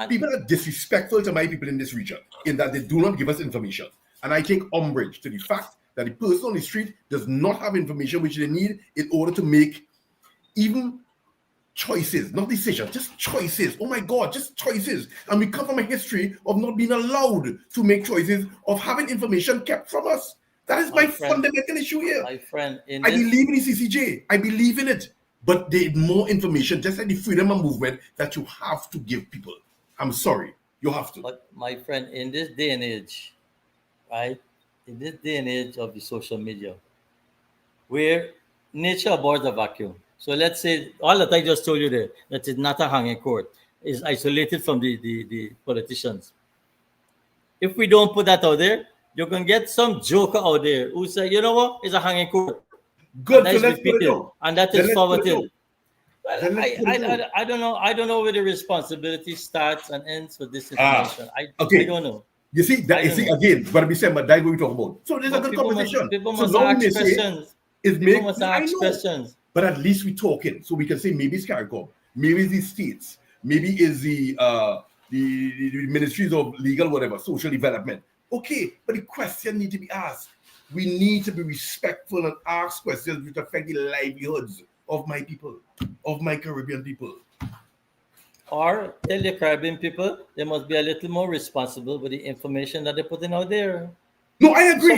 people are disrespectful to my people in this region in that they do not give us information. And I take umbrage to the fact that the person on the street does not have information which they need in order to make even choices, not decisions, just choices. Oh my God, just choices. And we come from a history of not being allowed to make choices, of having information kept from us. That is my fundamental issue here. My friend, I believe in the CCJ. I believe in it. But there's more information, just like the freedom of movement, that you have to give people. I'm sorry. You have to. But my friend, in this day and age, right? In this day and age of the social media, where nature abhors a vacuum. So let's say all that I just told you there, that is not a hanging court, is isolated from the politicians. If we don't put that out there, you can get some joker out there who say, you know what, it's a hanging court. Good, and so let's put it out. And that is forwarded. Well, I don't know. I don't know where the responsibility starts and ends for this information. I don't know. You see, again, but Bissember, that's what we talk about. So there's a good conversation. People so must ask questions. People must ask questions. But at least we're talking, so we can say maybe it's CARICOM, maybe it's the states, maybe it's the ministries of legal, whatever, social development. Okay, but the question need to be asked. We need to be respectful and ask questions which affect the livelihoods of my people, of my Caribbean people. Or tell the Caribbean people they must be a little more responsible with the information that they're putting out there. No, I agree.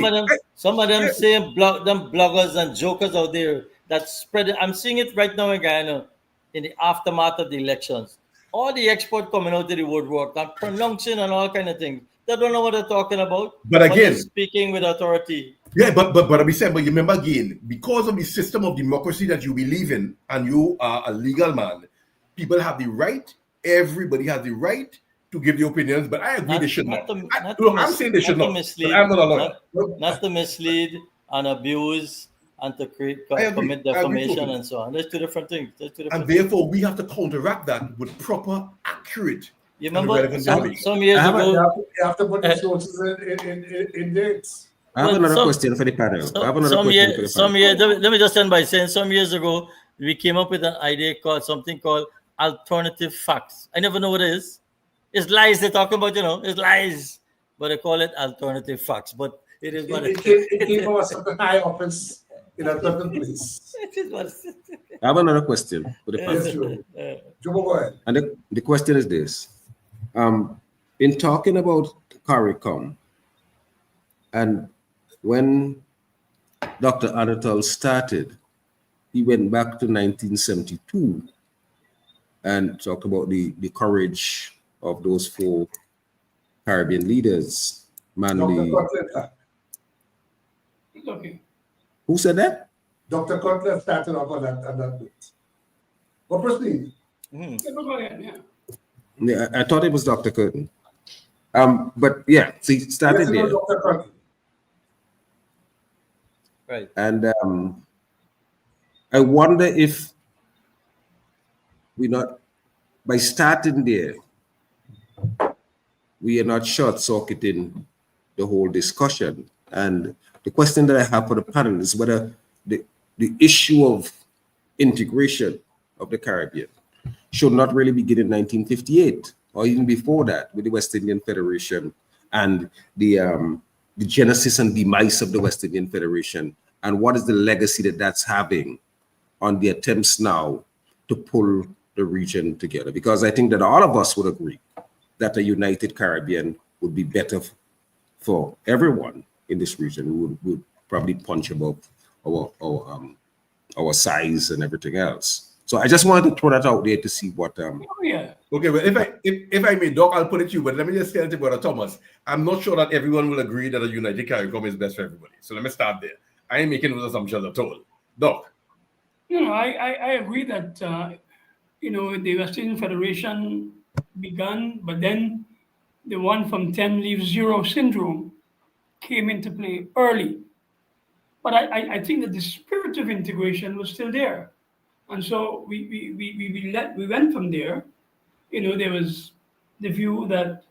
Some of them saying bloggers and jokers out there that spread it. I'm seeing it right now in Guyana in the aftermath of the elections. All the experts coming out to the woodwork and pronouncing and all kind of things. They don't know what they're talking about. But again, speaking with authority. Yeah, but we said, but you remember again, because of the system of democracy that you believe in, and you are a legal man, people have the right. Everybody has the right to give their opinions. But I agree they should not. I'm saying they should not. I'm not a lawyer. Not to mislead and abuse and to commit defamation and so on. There's two different things. Therefore, we have to counteract that with proper, accurate. You remember some years ago, you have to put the sources in dates. I have another question for the panel. Let me just end by saying some years ago, we came up with an idea called alternative facts. I never know what it is. It's lies they're talking about, it's lies. But they call it alternative facts. But it is what it came from a certain high office in a certain place. I have another question for the panel. Yes, Joe, go ahead. And the question is this. In talking about CARICOM, and when Dr. Anatol started, he went back to 1972 and talked about the courage of those 4 Caribbean leaders. Manley. Okay. Who said that? Dr. Cutler started off on that bit. But proceed. Yeah, I thought it was Dr. Kirton. But yeah, so he started there. Dr. Cutler. Right. And I wonder if we not, by starting there, we are not short-circuiting the whole discussion. And the question that I have for the panel is whether the issue of integration of the Caribbean should not really begin in 1958 or even before that with the West Indian Federation and the genesis and demise of the West Indian Federation, and what is the legacy that that's having on the attempts now to pull the region together. Because I think that all of us would agree that a united Caribbean would be better for everyone in this region. We would probably punch above our size and everything else. So I just wanted to throw that out there to see what. Okay, well, if I may, Doc, I'll put it to you. But let me just tell you, Brother Thomas, I'm not sure that everyone will agree that a united CARICOM is best for everybody. So let me start there. I ain't making those assumptions at all. Doc. I agree that the West Indian Federation began, but then the one from 10 leaves 0 syndrome came into play early. But I think that the spirit of integration was still there. And so we went from there. There was the view that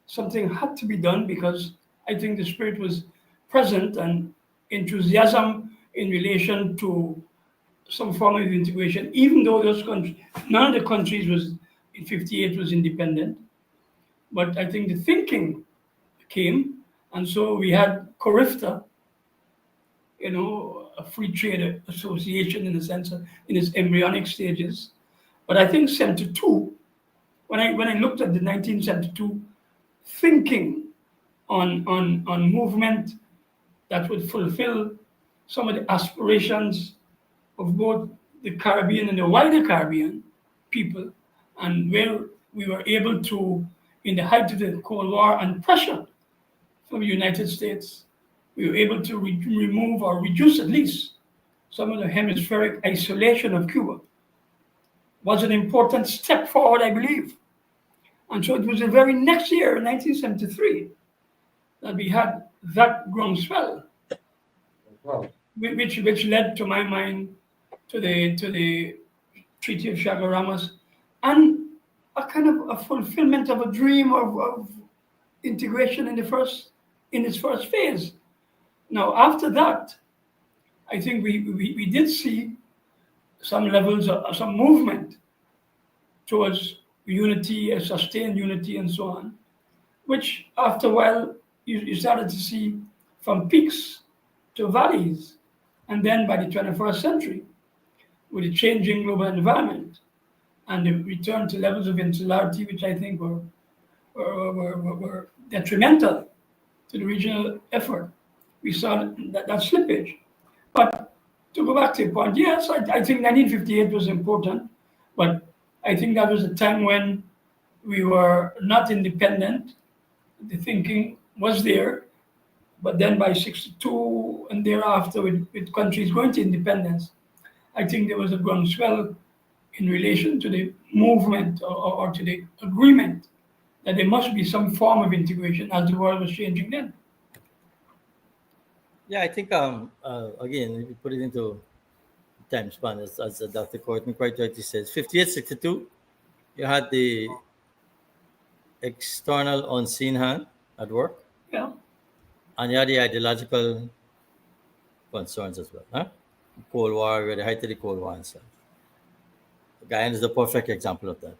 something had to be done because I think the spirit was present and enthusiasm in relation to some form of integration, even though those countries, none of the countries was in 58 was independent. But I think the thinking came, and so we had CORIFTA, a free trade association in the sense of in its embryonic stages. But I think 72, when I looked at the 1972 thinking on movement that would fulfill some of the aspirations of both the Caribbean and the wider Caribbean people, and where we were able to, in the height of the Cold War and pressure from the United States, we were able to remove or reduce at least some of the hemispheric isolation of Cuba. Was an important step forward, I believe. And so it was the very next year, 1973, that we had that groundswell, which led, to my mind, to the Treaty of Chaguaramas, and a kind of a fulfillment of a dream of integration in its first phase. Now, after that, I think we did see some levels of some movement towards unity, a sustained unity, and so on, which after a while you started to see from peaks to valleys. And then by the 21st century, with the changing global environment and the return to levels of insularity, which I think were detrimental to the regional effort, we saw that slippage. But to go back to your point, yes, I think 1958 was important, but I think that was a time when we were not independent. The thinking was there, but then by 62 and thereafter, with countries going to independence, I think there was a groundswell in relation to the movement or to the agreement that there must be some form of integration as the world was changing then. Yeah, I think again, if you put it into time span, as Dr. Kirton quite rightly says, 58, 62, you had the external unseen hand at work, Yeah. and you had the ideological concerns as well. Huh? Cold War, we had the height of the Cold War and stuff. Guyana is the perfect example of that.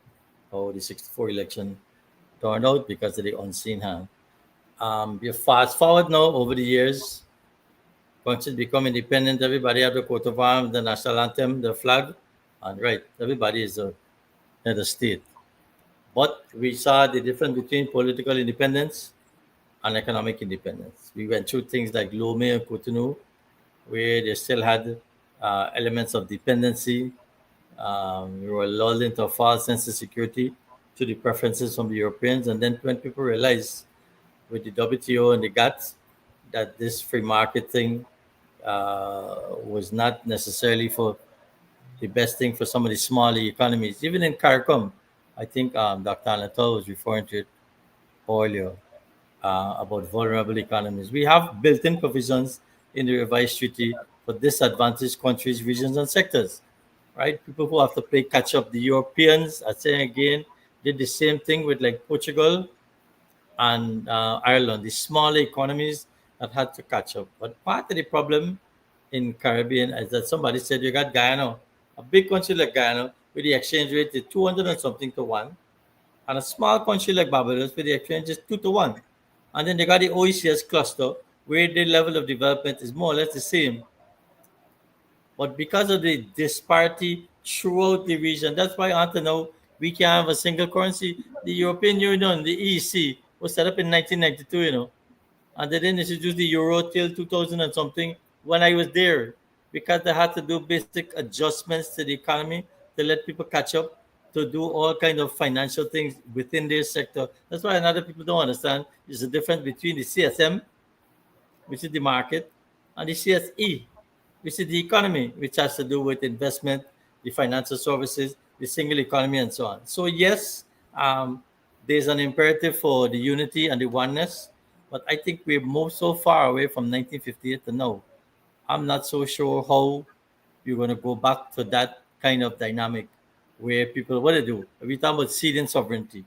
How the 64 election turned out because of the unseen hand. You fast forward now over the years, countries become independent, everybody have the coat of arms, the national anthem, the flag, and right, everybody is a head of state. But we saw the difference between political independence and economic independence. We went through things like Lome and Cotonou, where they still had elements of dependency. We were lulled into a false sense of security to the preferences from the Europeans. And then when people realized with the WTO and the GATT that this free market thing was not necessarily for the best thing for some of the smaller economies. Even in CARICOM, I think Dr. Anatol was referring to it earlier about vulnerable economies. We have built-in provisions in the revised treaty for disadvantaged countries, regions, and sectors, right? People who have to play catch-up. The Europeans, I say again, did the same thing with like Portugal and Ireland, the smaller economies that had to catch up. But part of the problem in Caribbean is that somebody said you got Guyana, a big country like Guyana, with the exchange rate is 200 and something to 1, and a small country like Barbados with the exchange is 2 to 1. And then they got the OECS cluster where the level of development is more or less the same. But because of the disparity throughout the region, that's why until now we can have a single currency. The European Union, the EEC, was set up in 1992, and they didn't introduce the euro till 2000 and something when I was there, because they had to do basic adjustments to the economy to let people catch up, to do all kind of financial things within their sector. That's why another people don't understand is the difference between the CSM, which is the market, and the CSE, which is the economy, which has to do with investment, the financial services, the single economy, and so on. So yes, there's an imperative for the unity and the oneness, but I think we've moved so far away from 1958 to now. I'm not so sure how you're going to go back to that kind of dynamic where people, what they do, if we talk about ceding sovereignty,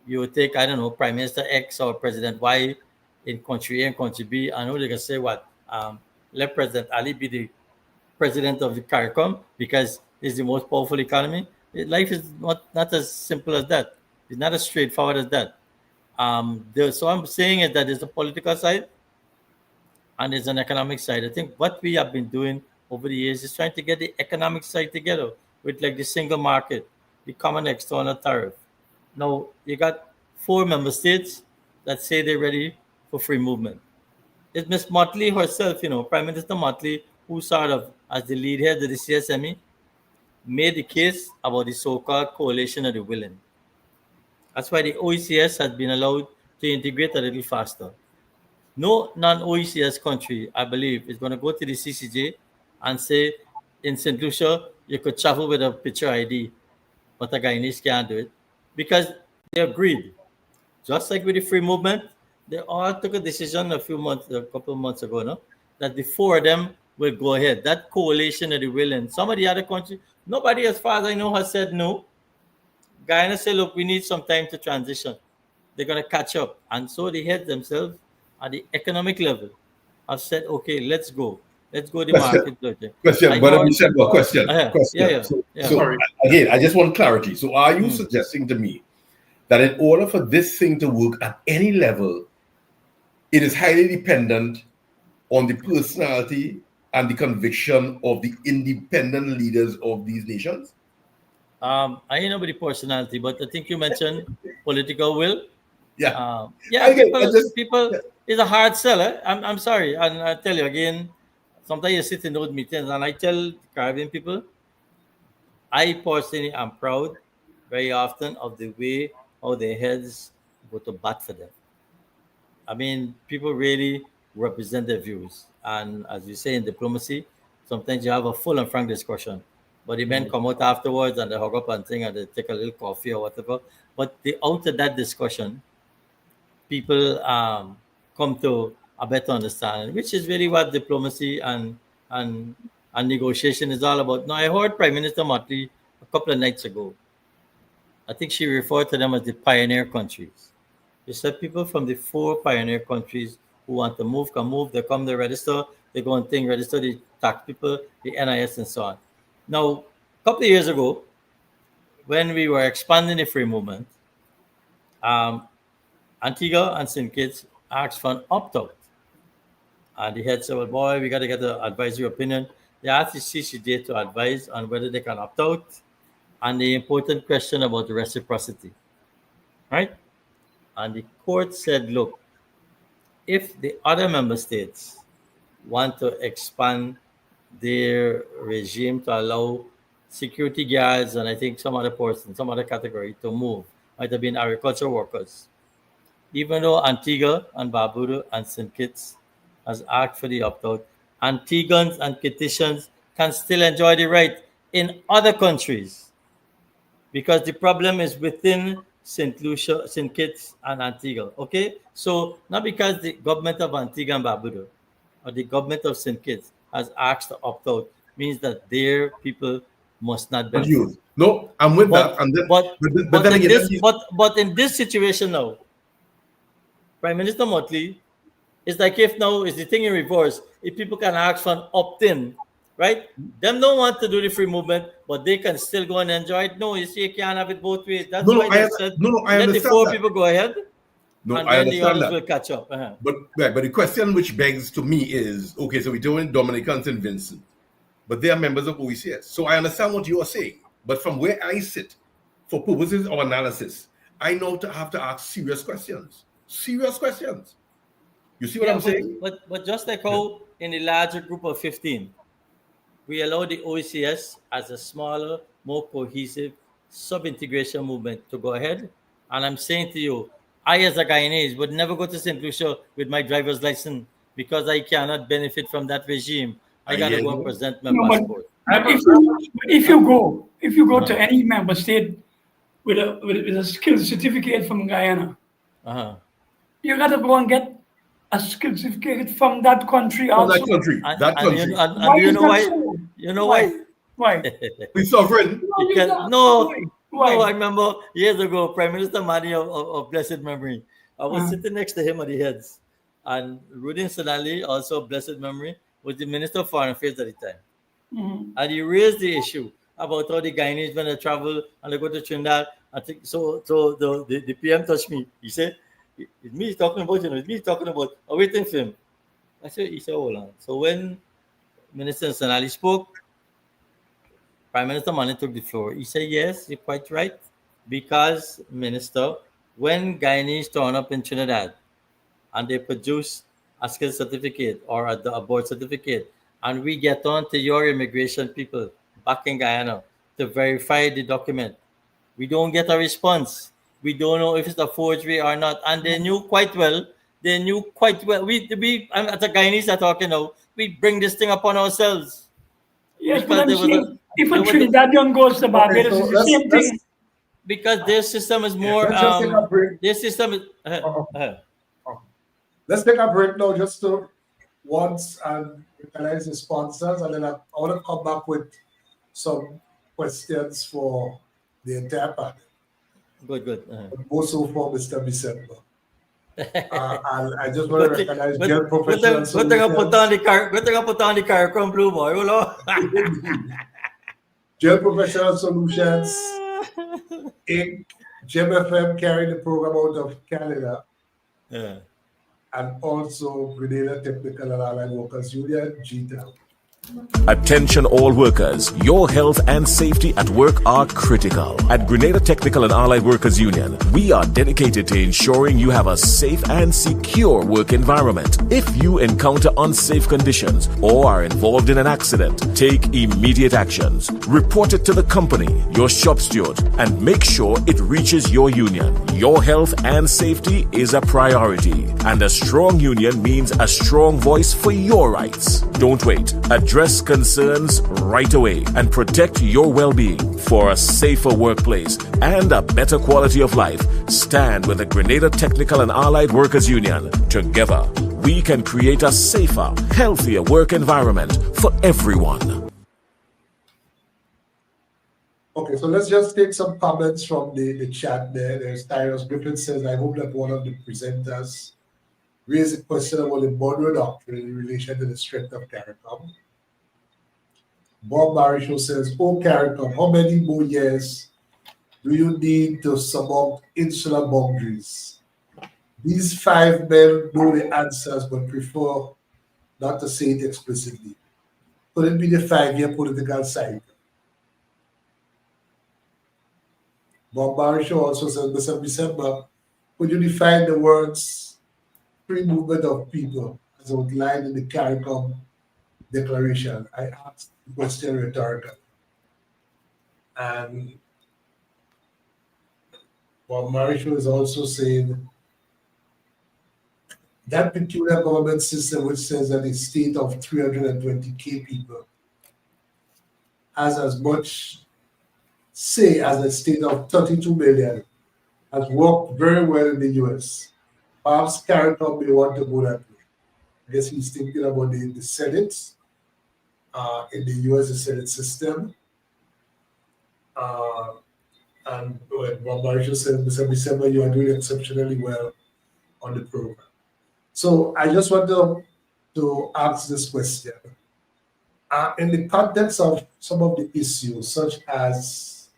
you would take, I don't know, Prime Minister X or President Y in country A and country B. I know they can say what let President Ali be the president of the CARICOM because it's the most powerful economy. Life is not as simple as that. It's not as straightforward as that. So I'm saying is that there's a political side and there's an economic side. I think what we have been doing over the years is trying to get the economic side together with like the single market, the common external tariff. Now you got 4 member states that say they're ready for free movement. It's Miss Motley herself, Prime Minister Motley, who sort of, as the lead head of the CSME, made the case about the so-called coalition of the willing. That's why the OECS has been allowed to integrate a little faster. No non-OECS country, I believe, is going to go to the CCJ and say, in St. Lucia, you could travel with a picture ID, but the Guyanese can't do it because they agreed. Just like with the free movement, they all took a decision a couple of months ago, no? That the 4 of them will go ahead. That coalition of the willing. Some of the other countries, nobody, as far as I know, has said no. Guyana said, look, we need some time to transition. They're going to catch up. And so the heads themselves at the economic level have said, okay, let's go. Let's go to the market. Question, but we said a question. Yeah. So again, I just want clarity. So are you suggesting to me that in order for this thing to work at any level, it is highly dependent on the personality and the conviction of the independent leaders of these nations? I ain't nobody personality, but I think you mentioned political will. Yeah. People is a hard seller. I'm sorry. And I tell you again, sometimes you sit in those meetings and I tell Caribbean people, I personally am proud very often of the way how their heads go to bat for them. I mean, people really represent their views. And as you say in diplomacy, sometimes you have a full and frank discussion. But the men come out afterwards and they hug up and thing and they take a little coffee or whatever. But out of that discussion, people come to a better understanding, which is really what diplomacy and negotiation is all about. Now, I heard Prime Minister Motley a couple of nights ago. I think she referred to them as the pioneer countries. She said people from the 4 pioneer countries who want to move can move. They come, they register, they go and register the tax people, the NIS and so on. Now, a couple of years ago, when we were expanding the free movement, Antigua and St. Kitts asked for an opt-out. And the head said, well, boy, we got to get the advisory opinion. They asked the CCJ to advise on whether they can opt out and the important question about the reciprocity, right? And the court said, look, if the other member states want to expand their regime to allow security guards and I think some other person, some other category to move, might have been agricultural workers, even though Antigua and Barbuda and St. Kitts has asked for the opt-out, Antiguans and Kittitians can still enjoy the right in other countries because the problem is within St. Lucia, St. Kitts and Antigua, okay? So not because the government of Antigua and Barbuda or the government of St. Kitts has asked to opt out means that their people must not benefit. No, I'm with that. But in this situation now, Prime Minister Motley, it's like if now is the thing in reverse. If people can ask for an opt-in, right? Them don't want to do the free movement, but they can still go and enjoy it. No, you see, you can't have it both ways. That's why they said, I let the 4 people go ahead, and then the others will catch up. But the question which begs to me is, okay, so we're doing Dominican and St. Vincent, but they are members of OECS. So I understand what you are saying. But from where I sit, for purposes of analysis, I know to have to ask serious questions. Serious questions. You see what I'm saying? But just like how in the larger group of 15, we allow the OECS as a smaller, more cohesive sub-integration movement to go ahead. And I'm saying to you, I as a Guyanese would never go to St. Lucia with my driver's license because I cannot benefit from that regime. I got to go and present my passport. If you go to any member state with a skills certificate from Guyana, you got to go and get a skills certificate from that country also. That country. And you know why? You know why? Why? We sovereign. No, I remember years ago, Prime Minister Madi of blessed memory. I was sitting next to him at the heads. And Rudin Sadali, also blessed memory, was the Minister of Foreign Affairs at the time. And he raised the issue about how the Guyanese, when they travel and they go to Trinidad, I think so the PM touched me. He said, it's me he's talking about, it's me he's talking about, I'm waiting for him. He said, hold on. So when Minister Sanali spoke, Prime Minister Marlon took the floor. He said, yes, you're quite right. Because, Minister, when Guyanese turn up in Trinidad and they produce a skill certificate or a board certificate, and we get on to your immigration people back in Guyana to verify the document, we don't get a response. We don't know if it's a forgery or not. And they knew quite well. We as a Guyanese are talking now, we bring this thing upon ourselves. Yes, Because but I'm there was saying, if a Trinidadian goes to Barbados, so it's the same thing. because their system is more Let's just take a break. their system is Let's take a break now just to once and recognize the sponsors, and then I want to come back with some questions for the entire panel. good. But also for Mr. Bissember. And I just want to recognize Gel Professional Solutions. Good thing I put on the CARICOM blue boy, Gel Professional Solutions, Inc., GMFM carrying the program out of Canada, Yeah. and also Grenada Technical and Allied Workers Union, GTAL. Attention all workers, your health and safety at work are critical. At Grenada Technical and Allied Workers Union, we are dedicated to ensuring you have a safe and secure work environment. If you encounter unsafe conditions or are involved in an accident, take immediate actions. Report it to the company, your shop steward, and make sure it reaches your union. Your health and safety is a priority, and a strong union means a strong voice for your rights. Don't wait. Address concerns right away and protect your well-being. For a safer workplace and a better quality of life, stand with the Grenada Technical and Allied Workers Union. Together, we can create a safer, healthier work environment for everyone. Okay, so let's just take some comments from the chat there. There's Tyrus Griffin says, I hope that one of the presenters raised a question about the Monroe Doctrine in relation to the strength of CARICOM. Bob Marisho says, oh, CARICOM, how many more years do you need to surmount insular boundaries? These 5 men know the answers but prefer not to say it explicitly. Could it be the 5-year political cycle? Bob Marisho also says, Mr. Bissember, could you define the words free movement of people as outlined in the CARICOM declaration? I asked the question rhetorically. And Bob Marisho is also saying that peculiar government system which says that a state of 320,000 people has as much say as a state of 32 million has worked very well in the US. Perhaps CARICOM may want to go that way. I guess he's thinking about the Senate, in the US, the Senate system. And when Bob Marisho said, Mr. Bissember, you are doing exceptionally well on the program. So I just want to ask this question. In the context of some of the issues, such as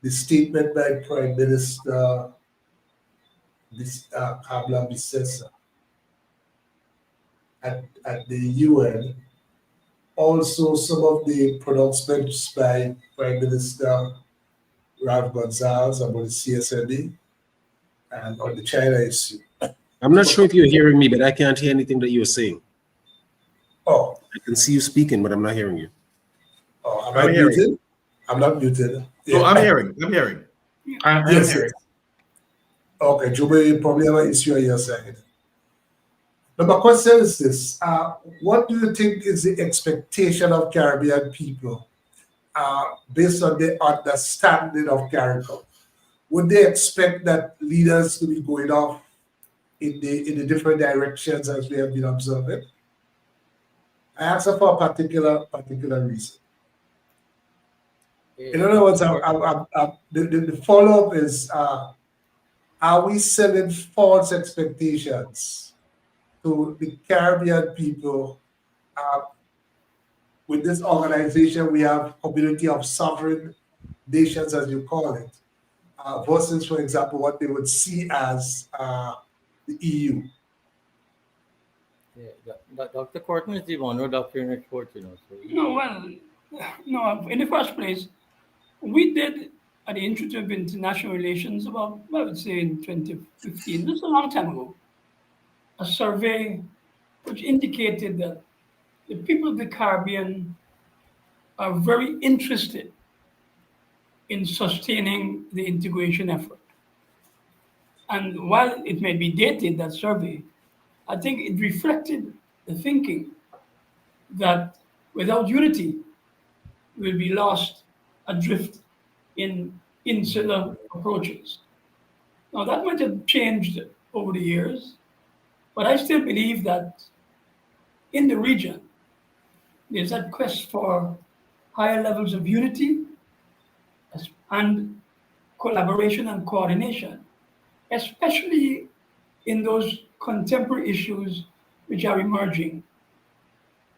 the statement by Prime Minister Kabla Bisessa at the UN, also some of the pronouncements by Prime Minister Rav Gonzalez about the CSME and on the China issue. I'm not sure if you're hearing me, but I can't hear anything that you're saying. Oh. I can see you speaking, but I'm not hearing you. Oh, am I muted? I'm not muted. Yeah. Oh, I'm hearing. I'm Yes. hearing. Okay, Juba, you probably have an issue on your side. Now, my question is this. What do you think is the expectation of Caribbean people based on their understanding of CARICOM? Would they expect that leaders to be going off in the different directions as we have been observing? I answer for a particular reason. In other words, the follow-up is, are we selling false expectations to the Caribbean people. With this organization, we have community of sovereign nations, as you call it, versus, for example, what they would see as the EU. Yeah, Dr. Kirton is the Monroe Doctrine expert, you know. So. No, well, no. In the first place, we did at the Institute of International Relations about, I would say, in 2015. This is a long time ago. A survey which indicated that the people of the Caribbean are very interested in sustaining the integration effort. And while it may be dated, that survey, I think it reflected the thinking that without unity, we'll be lost adrift in insular approaches. Now, that might have changed over the years, but I still believe that in the region, there's that quest for higher levels of unity and collaboration and coordination, especially in those contemporary issues which are emerging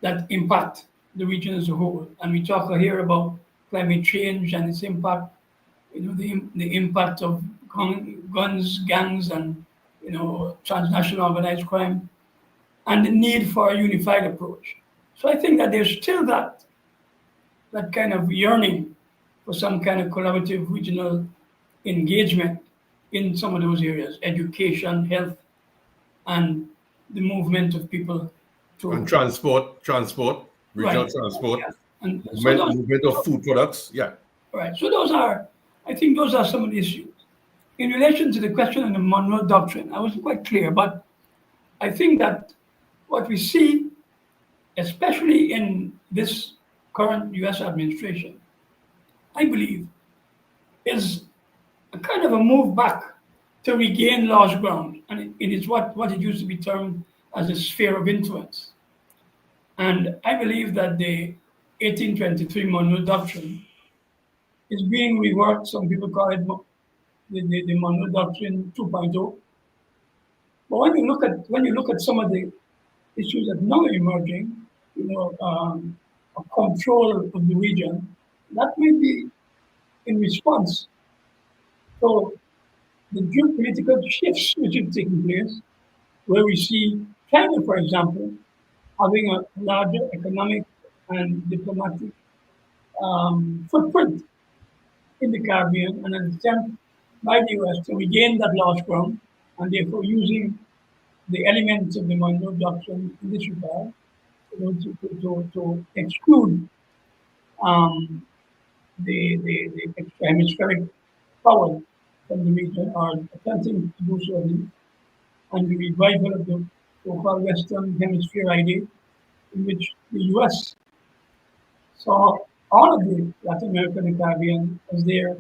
that impact the region as a whole. And we talk here about climate change and its impact, the impact of guns, gangs, and transnational organized crime, and the need for a unified approach. So I think that there's still that kind of yearning for some kind of collaborative regional engagement in some of those areas: education, health, and the movement of people and transport, regional right. transport, Yeah. And movement of food products. Yeah. Right. So I think those are some of the issues. In relation to the question of the Monroe Doctrine, I wasn't quite clear, but I think that what we see, especially in this current US administration, I believe, is a kind of a move back to regain lost ground. And it is what it used to be termed as a sphere of influence. And I believe that the 1823 Monroe Doctrine is being reworked. Some people call it the Monroe Doctrine 2.0. But when you look at some of the issues that now are emerging, a control of the region, that may be in response to the geopolitical shifts which have taken place, where we see China, for example, having a larger economic and diplomatic footprint in the Caribbean, and an attempt by the US to regain that lost ground, and therefore using the elements of the Monroe Doctrine in this regard to exclude the hemispheric power from the region, or attempting to do so, and the revival of the so-called Western Hemisphere idea, in which the US saw all of the Latin American and Caribbean as their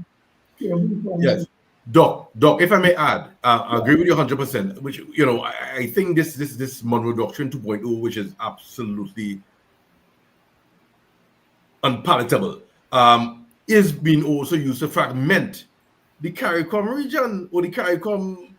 sphere of influence. Yes. Doc, if I may add, I agree with you 100%, which, I think this Monroe Doctrine 2.0, which is absolutely unpalatable, is being also used to fragment the CARICOM region or the CARICOM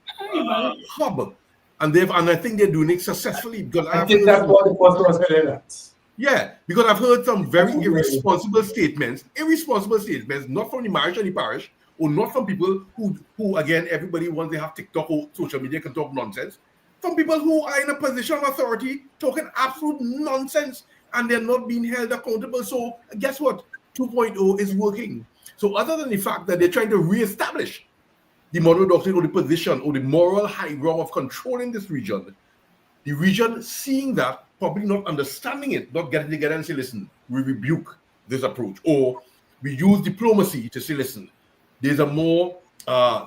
hub. And I think they're doing it successfully, because I think that's what the first was headed at. Yeah, because I've heard some very irresponsible statements, not from the marriage or the parish, or not from people who again, everybody, once they have TikTok or social media, can talk nonsense. From people who are in a position of authority talking absolute nonsense, and they're not being held accountable. So guess what? 2.0 is working. So other than the fact that they're trying to reestablish the Monroe Doctrine or the position or the moral high ground of controlling this region, the region seeing that, probably not understanding it, not getting together and say, listen, we rebuke this approach, or we use diplomacy to say, listen, there's a more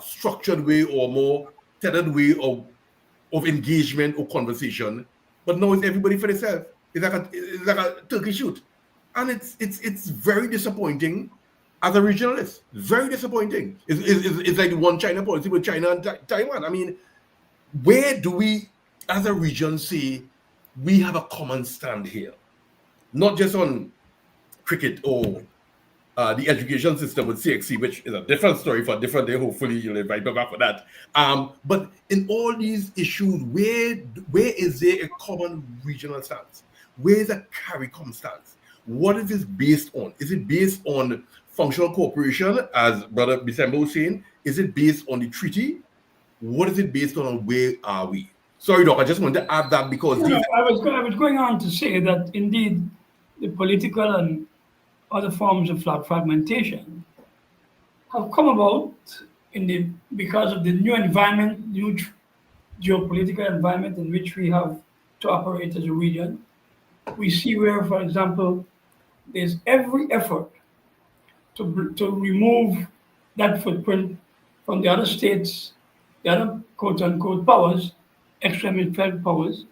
structured way or more tethered way of engagement or conversation. But now it's everybody for themselves. It's like a turkey shoot. And it's very disappointing as a regionalist. Very disappointing. It's like the one China policy with China and Taiwan. I mean, where do we, as a region, say we have a common stand here? Not just on cricket or the education system with CXC, which is a different story for a different day. Hopefully, you'll invite me back for that. But in all these issues, where is there a common regional stance? Where is a CARICOM stance? What is this based on? Is it based on functional cooperation, as Brother Bissember was saying? Is it based on the treaty? What is it based on? Where are we? Sorry, Doc, I just wanted to add that because I was going on to say that indeed the political and other forms of fragmentation have come about because of the new environment, new geopolitical environment in which we have to operate as a region. We see where, for example, there's every effort to remove that footprint from the other states, the other quote-unquote powers, extremist powers.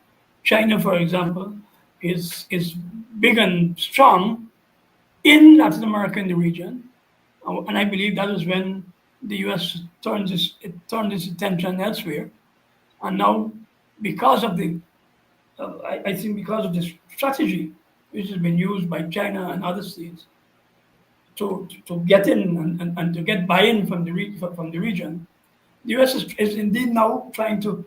China, for example, is big and strong in Latin America, in the region. And I believe that is when the US turned its attention elsewhere. And now, because of the strategy which has been used by China and other states to get in and to get buy-in from the region, the US is indeed now trying to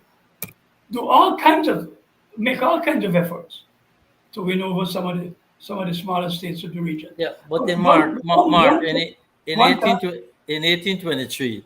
make all kinds of efforts to win over some of the smaller states of the region. Yeah, but then Mark, in 1823,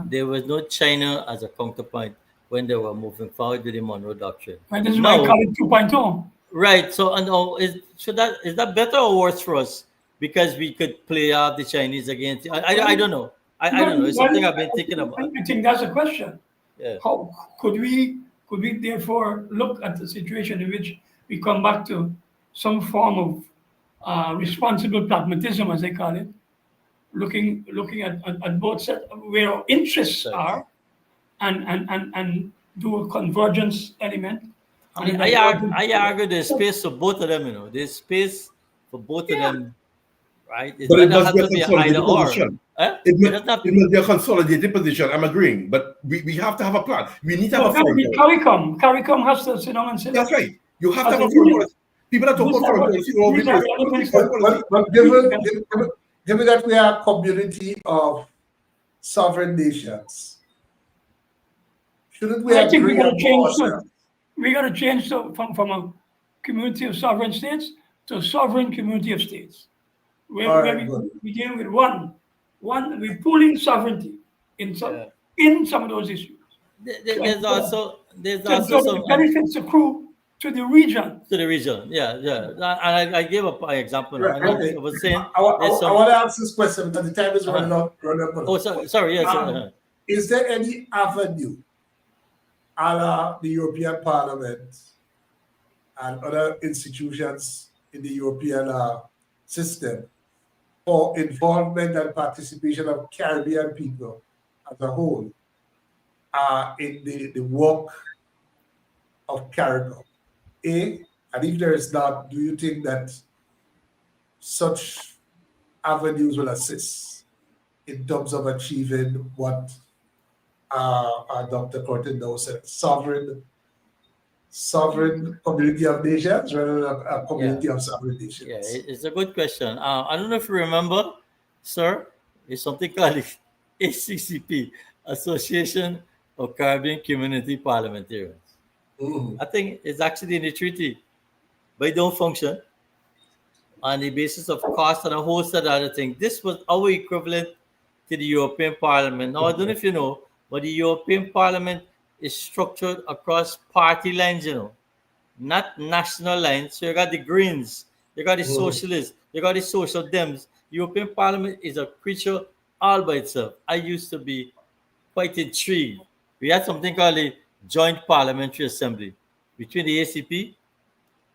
there was no China as a counterpoint when they were moving forward with the Monroe Doctrine. And this is why I call it 2.0. Right. So, is that better or worse for us because we could play out the Chinese against? I don't know. I don't know. It's something I've been thinking about. I think that's a question. Yeah. How could we therefore look at the situation in which we come back to some form of responsible pragmatism, as they call it, looking at both sets where our interests are, and do a convergence element. I argue there's space for both of them. There's space for both of them, right? But it doesn't must be a consolidated position. It must be a consolidated position. I'm agreeing, but we have to have a plan. We need to have a foreign policy. CARICOM has to sit down and say. That's right. You have to have a foreign policy. People are talking about foreign policy all the time. But given that we are a community of sovereign nations, shouldn't we agree on ourselves? We got to change from a community of sovereign states to a sovereign community of states, where we deal with we're pooling sovereignty in some of those issues. There's also some benefits accrue to the region. Yeah. And I gave an example. Right. I was saying. I want to ask this question because the time is running up. Oh, sorry. Yes. Is there any avenue, a la the European Parliament and other institutions in the European system, for involvement and participation of Caribbean people as a whole in the work of CARICOM? And if there is not, do you think that such avenues will assist in terms of achieving what Dr. Kirton now said, sovereign community of nations rather than a community of sovereign nations? Yeah, it's a good question. I don't know if you remember, sir, it's something called ACCP, Association of Caribbean Community Parliamentarians. I think it's actually in the treaty, but it don't function on the basis of cost and a host of other things. This was our equivalent to the European Parliament. Now, I don't know if you know, but the European Parliament is structured across party lines, not national lines. So you got the Greens, you got the Socialists, you got the Social Dems. European Parliament is a creature all by itself. I used to be quite intrigued. We had something called the Joint Parliamentary Assembly between the ACP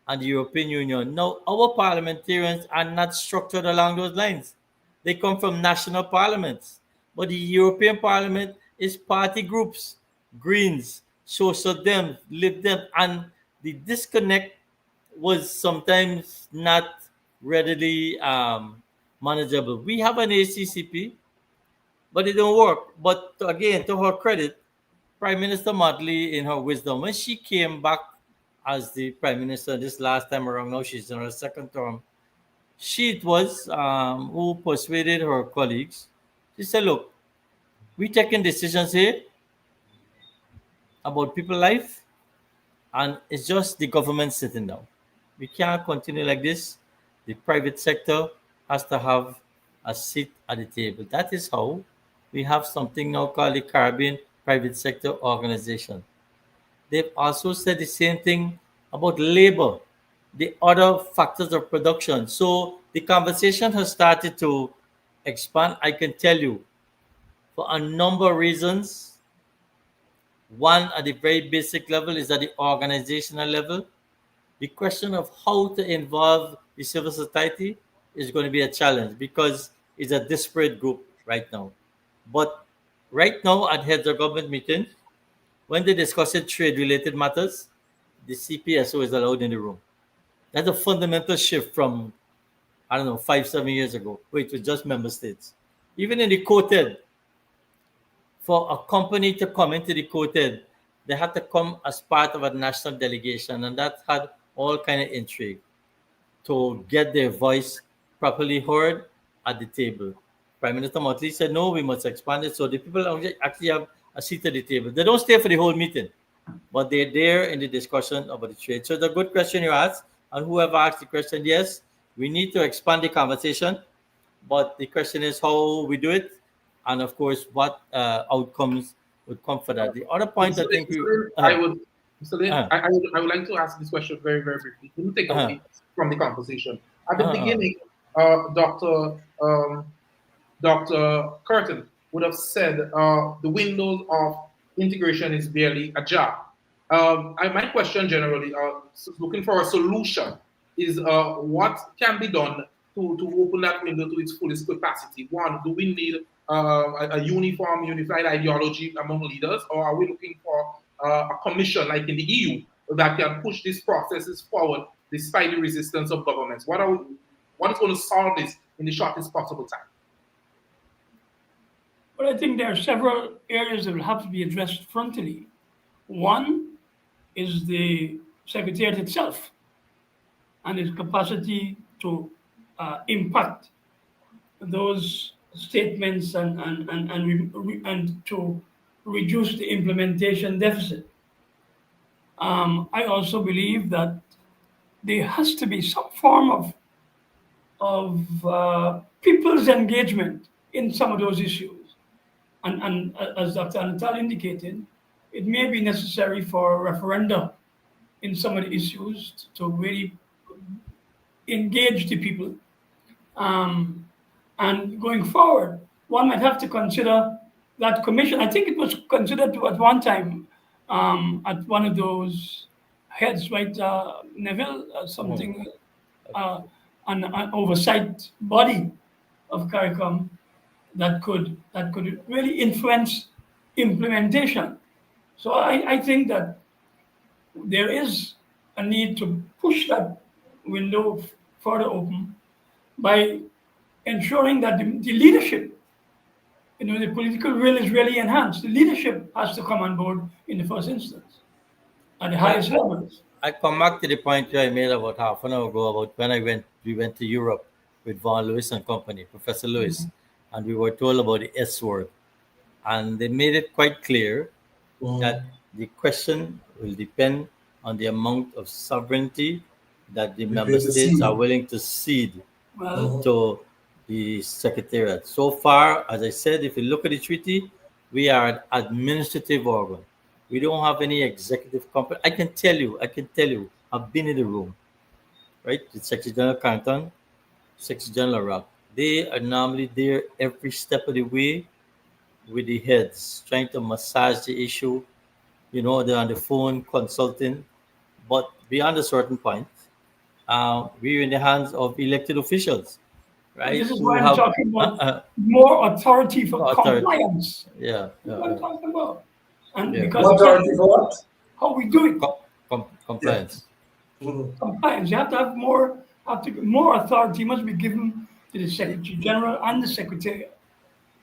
and the European Union. Now, our parliamentarians are not structured along those lines. They come from national parliaments. But the European Parliament is party groups, Greens, Social Dems, Lib Dem, and the disconnect was sometimes not readily manageable. We have an ACCP, but it don't work. But again, to her credit, Prime Minister Mclean, in her wisdom, when she came back as the Prime Minister this last time around, now she's in her second term, She it was who persuaded her colleagues. She said, look, we're taking decisions here about people's life, and it's just the government sitting down. We can't continue like this. The private sector has to have a seat at the table. That is how we have something now called the Caribbean Private Sector Organization. They've also said the same thing about labor, the other factors of production. So the conversation has started to expand. I can tell you, for a number of reasons. One, at the very basic level, is at the organizational level. The question of how to involve the civil society is going to be a challenge because it's a disparate group right now. But right now, at heads of government meetings, when they discuss trade-related matters, the CPSO is allowed in the room. That's a fundamental shift from, I don't know, 5-7 years ago, where it was just member states. Even in the quoted, for a company to come into the quoted, they had to come as part of a national delegation, and that had all kind of intrigue to get their voice properly heard at the table. Prime Minister Mclean said, no, we must expand it. So the people actually have a seat at the table. They don't stay for the whole meeting, but they're there in the discussion about the trade. So the good question you asked, and whoever asked the question, yes, we need to expand the conversation, but the question is how we do it, and of course, what outcomes would come for that. The other point I think I would like to ask this question very, very briefly. Can you take away from the conversation? At the beginning, Dr. Kirton would have said the windows of integration is barely ajar. My question generally, looking for a solution, is what can be done to open that window to its fullest capacity? One, do we need a unified ideology among leaders, or are we looking for a commission like in the EU that can push these processes forward despite the resistance of governments? What is going to solve this in the shortest possible time? Well, I think there are several areas that will have to be addressed frontally. One is the Secretariat itself and its capacity to impact those statements and to reduce the implementation deficit. I also believe that there has to be some form of people's engagement in some of those issues. And as Dr. Anatol indicated, it may be necessary for a referenda in some of the issues to really engage the people. And going forward, one might have to consider that commission. I think it was considered at one time at one of those heads, right, Neville, something, an oversight body of CARICOM that could really influence implementation. So I think that there is a need to push that window further open by ensuring that the leadership, the political will is really enhanced. The leadership has to come on board in the first instance at the highest levels. I come back to the point I made about half an hour ago about when we went to Europe with Von Lewis and company, Professor Lewis, and we were told about the S word. And they made it quite clear that the question will depend on the amount of sovereignty that the member states are willing to cede to the Secretariat. So far, as I said, if you look at the treaty, we are an administrative organ. We don't have any executive company. I can tell you, I've been in the room, right? The Secretary General Kirton, Secretary General Rock. They are normally there every step of the way with the heads, trying to massage the issue. They're on the phone consulting. But beyond a certain point, we're in the hands of elected officials, right? This is why I'm talking about more authority for compliance. Yeah. What I'm talking about. And because authority for what? How we do it. Compliance. Yeah. Compliance. You have to have more authority must be given to the Secretary General and the Secretariat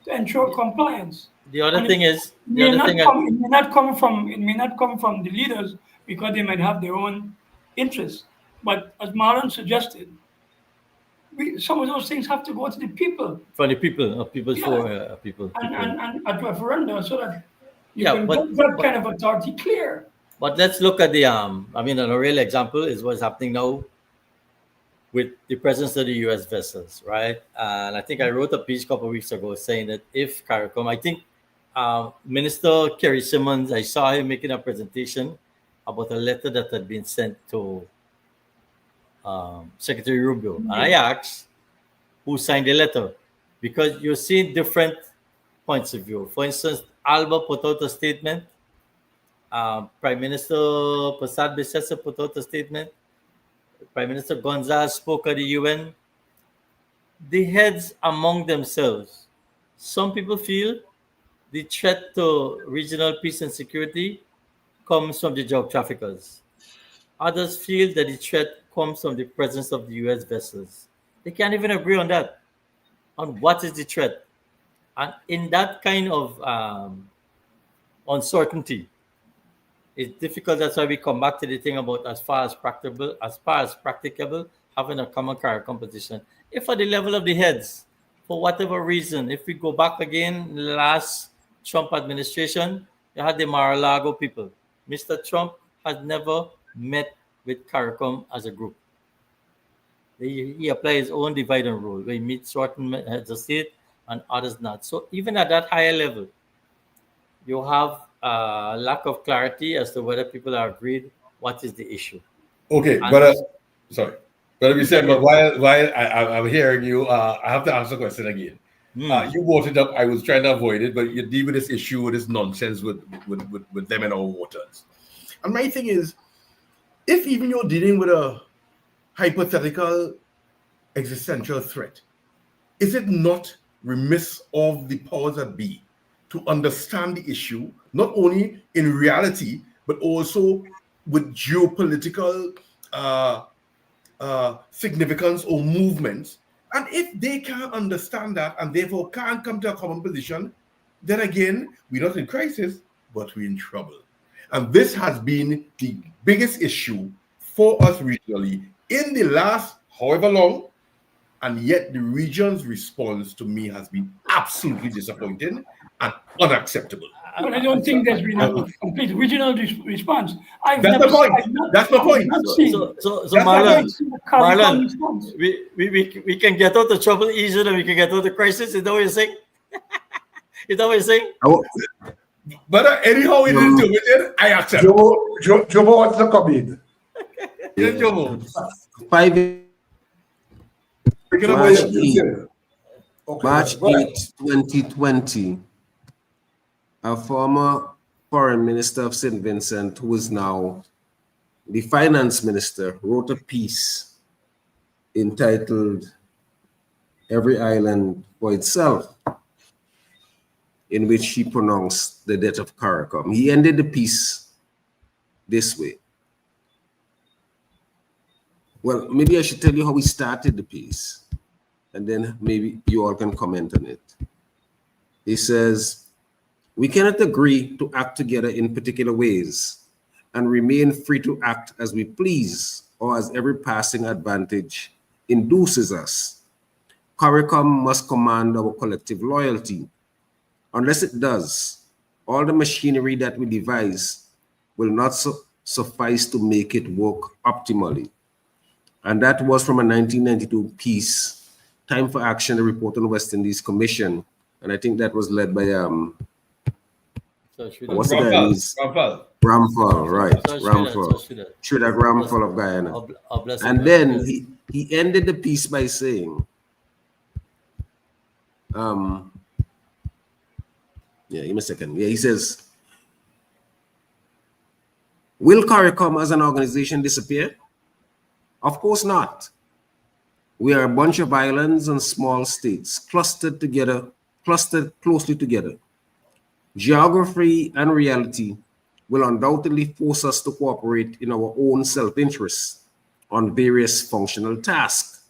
to ensure compliance. The other thing is, it may not come from the leaders because they might have their own interests. But as Marlon suggested, some of those things have to go to the people. For the people, people Yeah. for people. And at referendum, so that you Yeah, can but- get that kind of authority clear. But let's look at the I mean, a real example is what's happening now with the presence of the US vessels, right? And I think I wrote a piece a couple of weeks ago saying that if CARICOM, I think Minister Kerry Simmons, I saw him making a presentation about a letter that had been sent to Secretary Rubio. And I asked who signed the letter, because you're seeing different points of view. For instance, Alba put out a statement. Prime Minister Prasad Bisesar put out a statement. Prime Minister Gonzalez spoke at the UN. The heads among themselves, some people feel the threat to regional peace and security comes from the drug traffickers. Others feel that the threat comes from the presence of the US vessels. They can't even agree on that, on what is the threat. And in that kind of uncertainty, it's difficult. That's why we come back to the thing about as far as practicable, having a common CARICOM position. If at the level of the heads, for whatever reason, if we go back again, the last Trump administration, you had the Mar-a-Lago people. Mr. Trump has never met with CARICOM as a group. He applies his own divide and rule, where he meets certain heads of state and others not. So even at that higher level, you have lack of clarity as to whether people are agreed what is the issue. Okay, And- but sorry. But we said, but while I'm hearing you, I have to answer the question again. You brought it up. I was trying to avoid it, but you deal with this issue, with this nonsense with them in our waters. And my thing is, if even you're dealing with a hypothetical existential threat, is it not remiss of the powers that be to understand the issue, not only in reality, but also with geopolitical significance or movements? And if they can't understand that and therefore can't come to a common position, then again, we're not in crisis, but we're in trouble. And this has been the biggest issue for us regionally in the last however long, and yet the region's response to me has been absolutely disappointing and unacceptable. But I don't think there's been a complete regional response. That's my point. That's my point. So That's Marlon, we can get out of trouble easier than we can get out of crisis. Is that what you're saying? Is that what you're saying? But anyhow it is doing, I accept. Jobo, what's the comment? Yes, Jobo. 5 March 8, Okay, March go ahead. 8, 2020, a former foreign minister of St. Vincent, who is now the finance minister, wrote a piece entitled Every Island for Itself, in which he pronounced the death of CARICOM. He ended the piece this way. Well, maybe I should tell you how he started the piece, and then maybe you all can comment on it. He says, "We cannot agree to act together in particular ways and remain free to act as we please or as every passing advantage induces us. CARICOM must command our collective loyalty. Unless it does, all the machinery that we devise will not suffice to make it work optimally." And that was from a 1992 piece, Time for Action, a report on the West Indies Commission. And I think that was led by, what's the guy? Ramphal, right, Ramphal. Sridhar Ramphal of Guyana. And then he ended the piece by saying, give me a second. Yeah, he says, "Will CARICOM as an organization disappear? Of course not. We are a bunch of islands and small states clustered closely together. Geography and reality will undoubtedly force us to cooperate in our own self-interest on various functional tasks.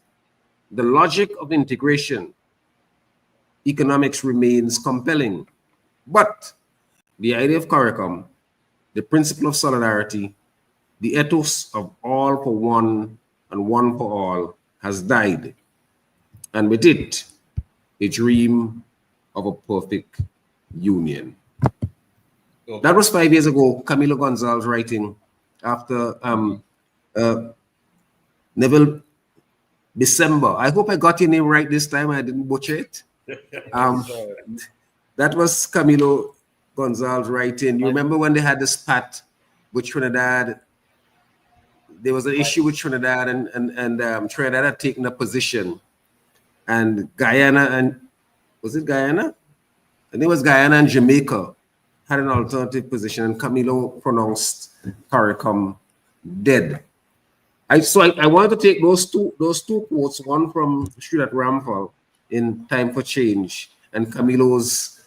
The logic of integration economics remains compelling, but the idea of CARICOM, the principle of solidarity, the ethos of all for one and one for all has died. and with it, a dream of a perfect union. Okay. That was 5 years ago, Camilo Gonzalez writing after Neville Bissember. I hope I got your name right this time. I didn't butcher it. That was Camilo Gonzalez writing. You remember when they had this spat with Trinidad? There was an issue with Trinidad, and Trinidad had taken a position, and Guyana and was it Guyana? I think it was Guyana and Jamaica had an alternative position, and Camilo pronounced CARICOM dead. I wanted to take those two quotes, one from Sridhar Ramphal in Time for Change and Camilo's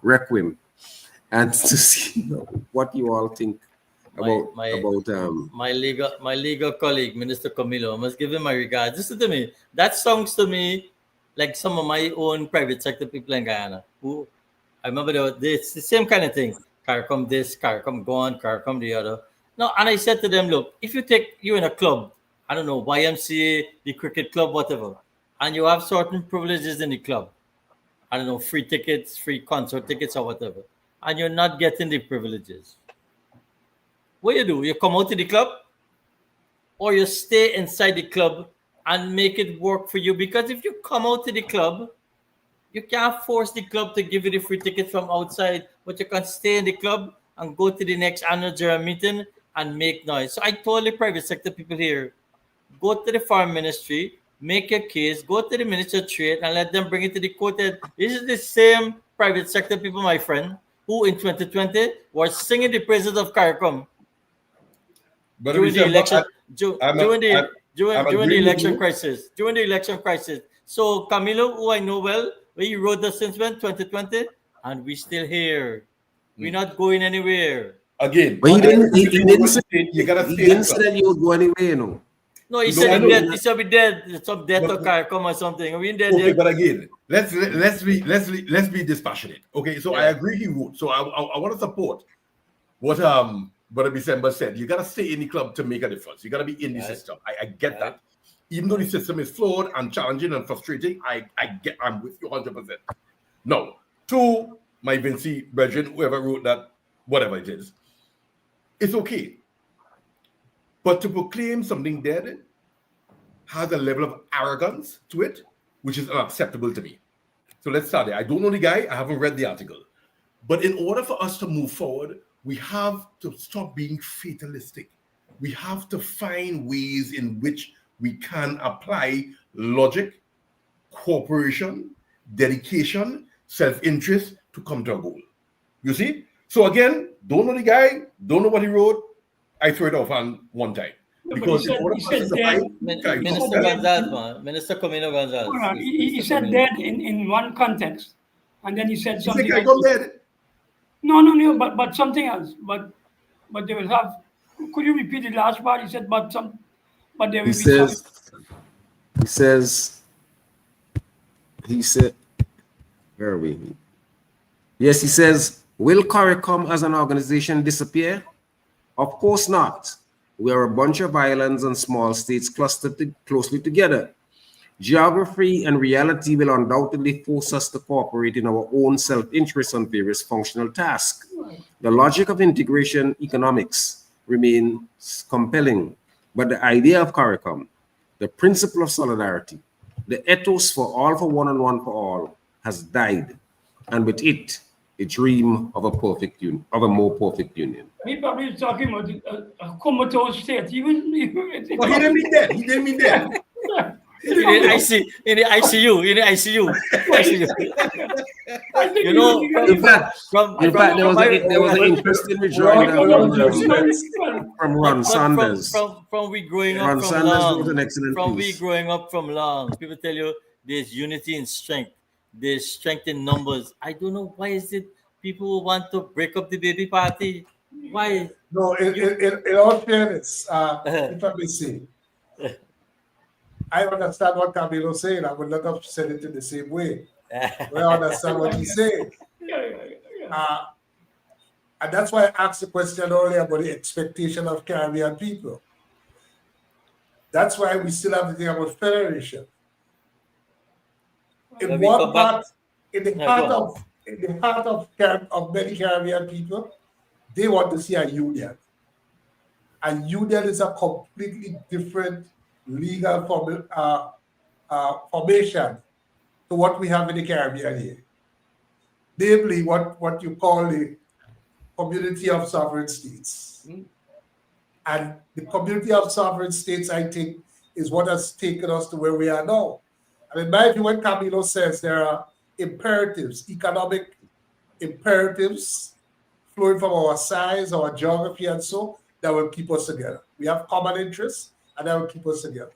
Requiem, and to see what you all think about my legal colleague, Minister Camilo. I must give him my regards. Listen to me. That sounds to me like some of my own private sector people in Guyana who I remember it's the same kind of thing. CARICOM this, CARICOM gone, CARICOM the other. No, and I said to them, look, if you're in a club, I don't know, YMCA, the cricket club, whatever, and you have certain privileges in the club, I don't know, free tickets, free concert tickets or whatever, and you're not getting the privileges, what do? You come out to the club or you stay inside the club and make it work for you? Because if you come out to the club, you can't force the club to give you the free ticket from outside, but you can stay in the club and go to the next annual general meeting and make noise. So I told the private sector people here, go to the Foreign Ministry, make your case, go to the Minister of Trade and let them bring it to the court. This is the same private sector people, my friend, who in 2020 were singing the praises of CARICOM during the election, during the election crisis. During the election crisis. So Camilo, who I know well, we wrote this since when? 2020, and we're still here. We're not going anywhere. Again, but he didn't say you gotta he didn't say you would go anywhere, you know. No, he said dead. He said we dead. Some death or CARICOM or something. We dead. Okay, but again, let's be dispassionate. Okay, so I agree he would. So I want to support what Brother Bissember said. You gotta stay in the club to make a difference. You gotta be in the system. I get that. Even though the system is flawed and challenging and frustrating, I'm with you 100%. Now, to my Vinci brethren, whoever wrote that, whatever it is, it's okay. But to proclaim something dead has a level of arrogance to it, which is unacceptable to me. So let's start there. I don't know the guy. I haven't read the article. But in order for us to move forward, we have to stop being fatalistic. We have to find ways in which we can apply logic, cooperation, dedication, self-interest to come to a goal. You see? So again, don't know the guy, don't know what he wrote. I throw it off on one time. Because Minister Camilo Gonzalez. He said dead in one context, and then he said something. He said CARICOM dead. No, but something else. But they will have. Could you repeat the last part? He said, but there will be something. He said, where are we? Yes, he says, will CARICOM as an organization disappear? Of course not. We are a bunch of islands and small states clustered closely together. Geography and reality will undoubtedly force us to cooperate in our own self-interest on various functional tasks. The logic of integration economics remains compelling, but the idea of CARICOM, the principle of solidarity, the ethos for all for one and one for all, has died, and with it, a dream of a perfect union, of a more perfect union. He probably is talking about a comatose state. He didn't mean that. He didn't mean that. In the ICU. You know, in fact, there was an interesting rejoinder from Ron Sanders. From we growing up Ron from Sanders long, wrote an excellent from piece. we growing up from long, people tell you there's unity in strength. There's strength in numbers. I don't know why is it people want to break up the baby party. Why? No, in all fairness, if I may say, I understand what Camilo saying. I would not have said it in the same way. But I understand what he's saying. And that's why I asked the question earlier about the expectation of Caribbean people. That's why we still have to think about federation. in Let me one come back. part, in the Yeah, heart go on. of many Caribbean people, they want to see a union. A union is a completely different legal formation to what we have in the Caribbean here. Namely, what you call the community of sovereign states. And the community of sovereign states, I think, is what has taken us to where we are now. I mean, my view, when Camilo says there are imperatives, economic imperatives flowing from our size, our geography, and so, that will keep us together. We have common interests, and that will keep us together.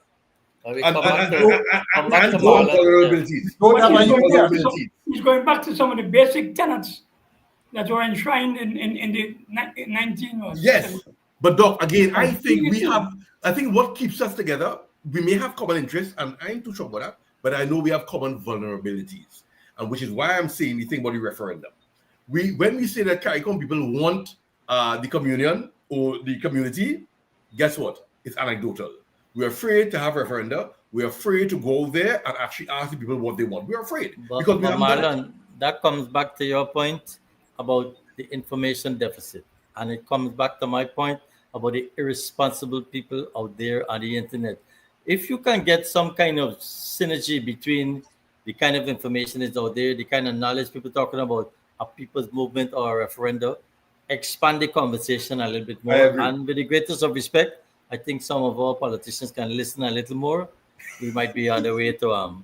We And come back to those Marlon. Yeah. vulnerabilities. Don't have a But union. he's going back to some of the basic tenets that were enshrined in the 19 or Yes, but Doc, again, I think we have. I think what keeps us together, we may have common interests, and I ain't too sure about that, but I know we have common vulnerabilities, and which is why I'm saying the thing about the referendum. When we say that CARICOM people want the communion or the community, guess what? It's anecdotal. We're afraid to have referenda. We're afraid to go there and actually ask the people what they want. We're afraid because we haven't done it. Marlon, that comes back to your point about the information deficit. And it comes back to my point about the irresponsible people out there on the internet. If you can get some kind of synergy between the kind of information that's out there, the kind of knowledge people talking about a people's movement or a referendum, expand the conversation a little bit I more. agree. And with the greatest of respect, I think some of our politicians can listen a little more. We might be on the way to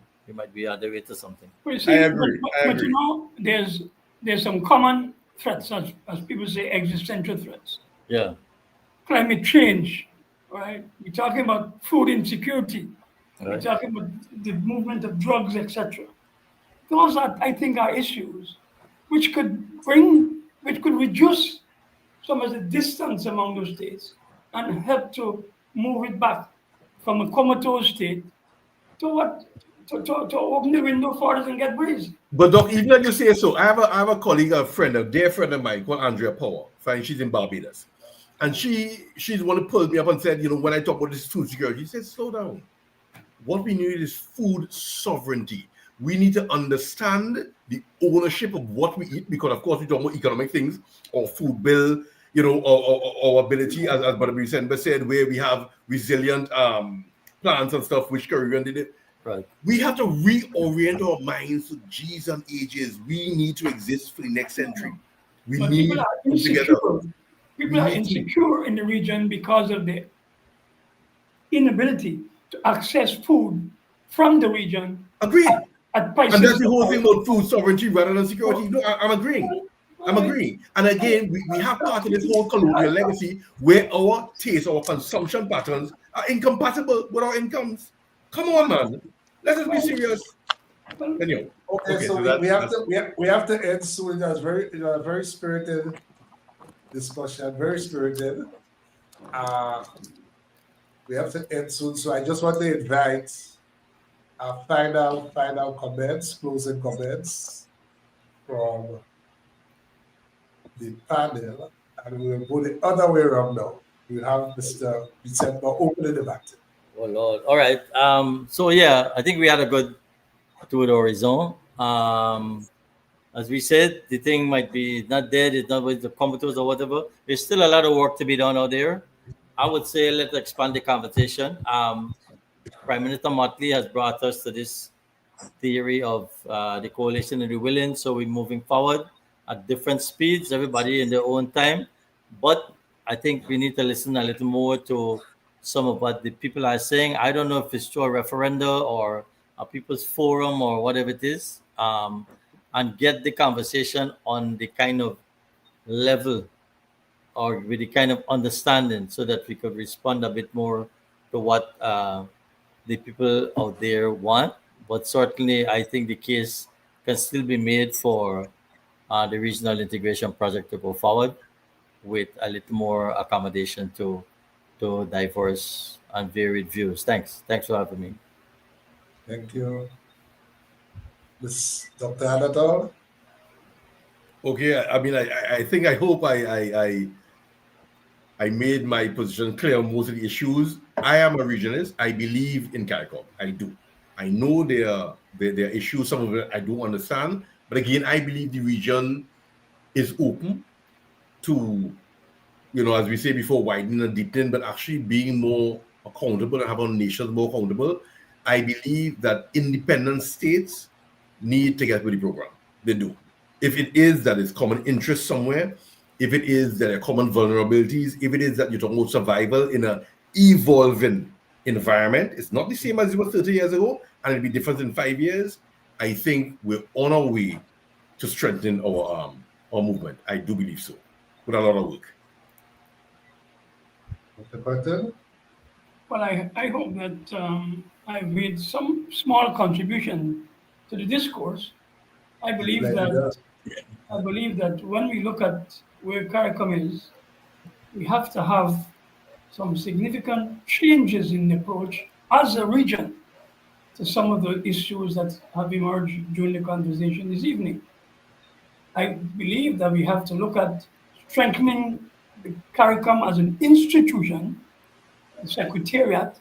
something. But you see, I agree. But you know, there's some common threats, as people say, existential threats. Yeah. Climate change, right? We're talking about food insecurity. We're Right. talking about the movement of drugs, etc. Those are, I think, are issues which could reduce some of the distance among those states and help to move it back from a comatose state to open the window for us and get breeze. But Doc, even if you say so, I have a colleague, a dear friend of mine called Andrea Power. Fine, she's in Barbados. And she's the one who pulled me up and said, when I talk about this food security, she said, slow down. What we need is food sovereignty. We need to understand the ownership of what we eat, because of course we talk about economic things or food bill, our ability, as Brother Bissember said, where we have resilient plants and stuff, which Caribbean did it. Right. We have to reorient our minds to G's and ages. We need to exist for the next century. We But need people are to come together. insecure. People are insecure in the region because of the inability to access food from the region. Agreed. At prices. And that's the whole thing about food sovereignty rather than security. No, I'm agreeing. I'm agreeing. And again, we have part of this whole colonial legacy where our taste, our consumption patterns are incompatible with our incomes. Come on, man. Let us be serious. Anyway. Okay, so we have to end soon. That's very spirited discussion, very spirited. We have to end soon, so I just want to invite final comments, closing comments from the panel, and we will go the other way around now. We'll have Mr. Bissember open the debate. Oh Lord. All right. So yeah, I think we had a good tour d'horizon. As we said, the thing might be not dead, it's not with the comatose or whatever. There's still a lot of work to be done out there. I would say let's expand the conversation. Prime Minister Mclean has brought us to this theory of the coalition of the willing. So we're moving forward at different speeds, everybody in their own time. But I think we need to listen a little more to some of what the people are saying. I don't know if it's through a referenda or a people's forum or whatever it is, and get the conversation on the kind of level or with the kind of understanding so that we could respond a bit more to what the people out there want. But certainly, I think the case can still be made for the regional integration project to go forward with a little more accommodation to diverse and varied views. Thanks for having me. Thank you. Ms. Dr. Anatol? Okay, I mean, I hope I made my position clear on most of the issues. I am a regionalist. I believe in CARICOM. I do. I know there are issues, some of it I don't understand. But again, I believe the region is open to, as we say before, widening and deepening, but actually being more accountable and having nations more accountable. I believe that independent states need to get with the program. They do. If it is that it's common interest somewhere, if it is that there are common vulnerabilities, if it is that you're talking about survival in an evolving environment, it's not the same as it was 30 years ago, and it'll be different in 5 years. I think we're on our way to strengthen our movement. I do believe so, with a lot of work. Mr. Kirton? Well, I hope that I've made some small contribution to the discourse. I believe that when we look at where CARICOM is, we have to have some significant changes in the approach as a region to some of the issues that have emerged during the conversation this evening. I believe that we have to look at strengthening the CARICOM as an institution, a secretariat.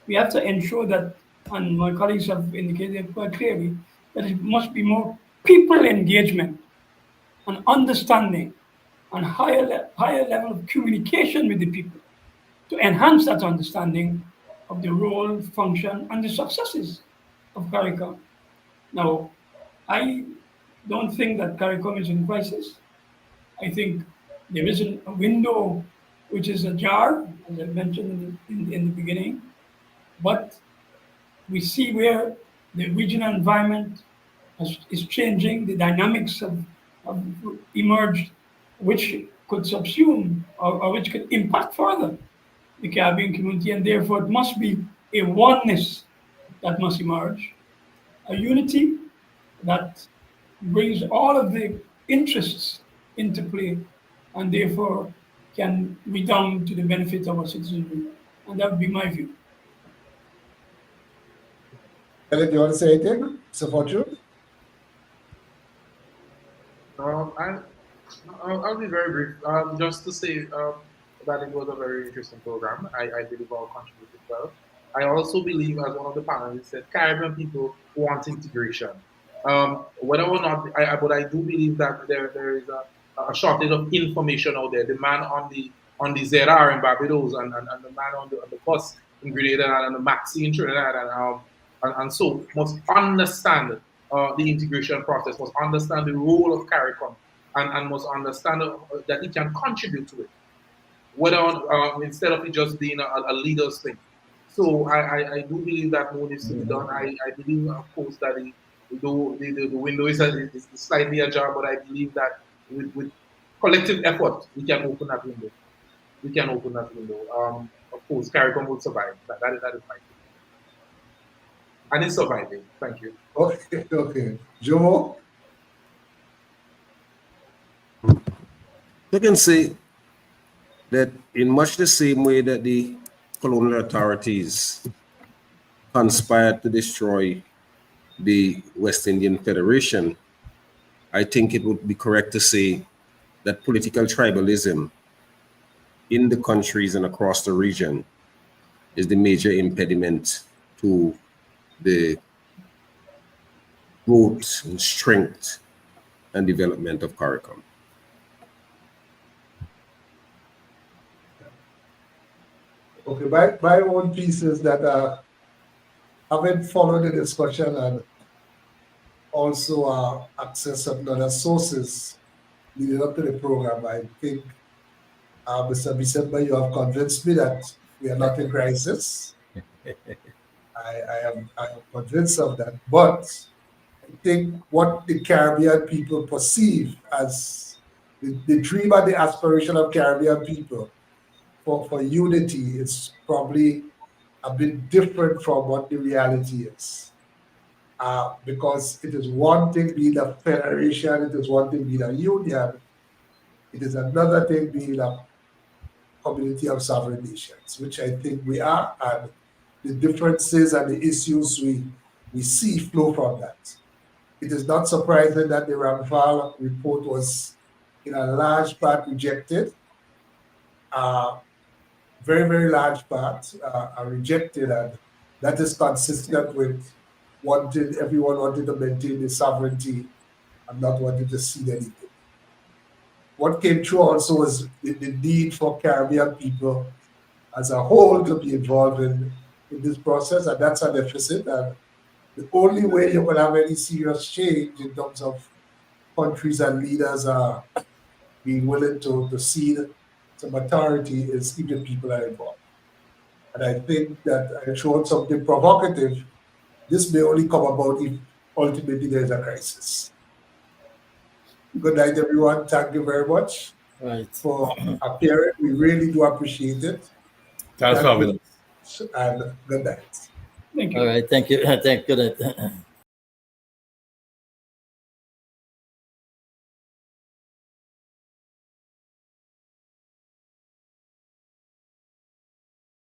We have to ensure that, and my colleagues have indicated quite clearly, that it must be more people engagement and understanding and higher level of communication with the people to enhance that understanding of the role, function, and the successes of CARICOM. Now, I don't think that CARICOM is in crisis. I think there is a window which is ajar, as I mentioned in the beginning, but we see where the regional environment is changing, the dynamics have emerged, which could subsume or which could impact further the Caribbean community, and therefore it must be a oneness that must emerge, a unity that brings all of the interests into play, and therefore can redound to the benefit of our citizenry. And that would be my view. Ellen, do you want to say anything? Support you? I'll be very brief. Just to say that it was a very interesting program. I believe all contributed well. I also believe, as one of the panelists said, Caribbean people want integration. Whether or not, but I do believe that there is a shortage of information out there. The man on the ZR in Barbados and the man on the bus in Grenada and the Maxi in Trinidad and so must understand the integration process, must understand the role of CARICOM, and must understand that it can contribute to it, whether instead of it just being a leader's thing. So I do believe that more needs to be done. I believe, of course, that the window is slightly ajar, but I believe that with collective effort, we can open that window. Of course, CARICOM will survive. That is my view. And it's surviving. Thank you. Okay. Joe? I can say that in much the same way that the colonial authorities conspired to destroy the West Indian Federation, I think it would be correct to say that political tribalism in the countries and across the region is the major impediment to the growth and strength and development of CARICOM. Okay, my own piece is that having followed the discussion and also access some other sources leading up to the program, I think, Mr. Bissember, you have convinced me that we are not in crisis. I am convinced of that. But I think what the Caribbean people perceive as the dream and the aspiration of Caribbean people for unity is probably a bit different from what the reality is. Because it is one thing being a federation, it is one thing being a union, it is another thing being a community of sovereign nations, which I think we are, and the differences and the issues we see flow from that. It is not surprising that the Ramphal report was in a large part rejected. Very, very large part are rejected, and that is consistent with everyone wanting to maintain their sovereignty and not wanting to cede anything. What came through also was the need for Caribbean people as a whole to be involved in this process, and that's a deficit. And the only way you will have any serious change in terms of countries and leaders being willing to cede some authority is if the people are involved. And I think that I showed something provocative. This may only come about if ultimately there's a crisis. Good night, everyone. Thank you very much for appearing. We really do appreciate it. Thanks for having us. And good night. Thank you. All right. Thank you. Thank you.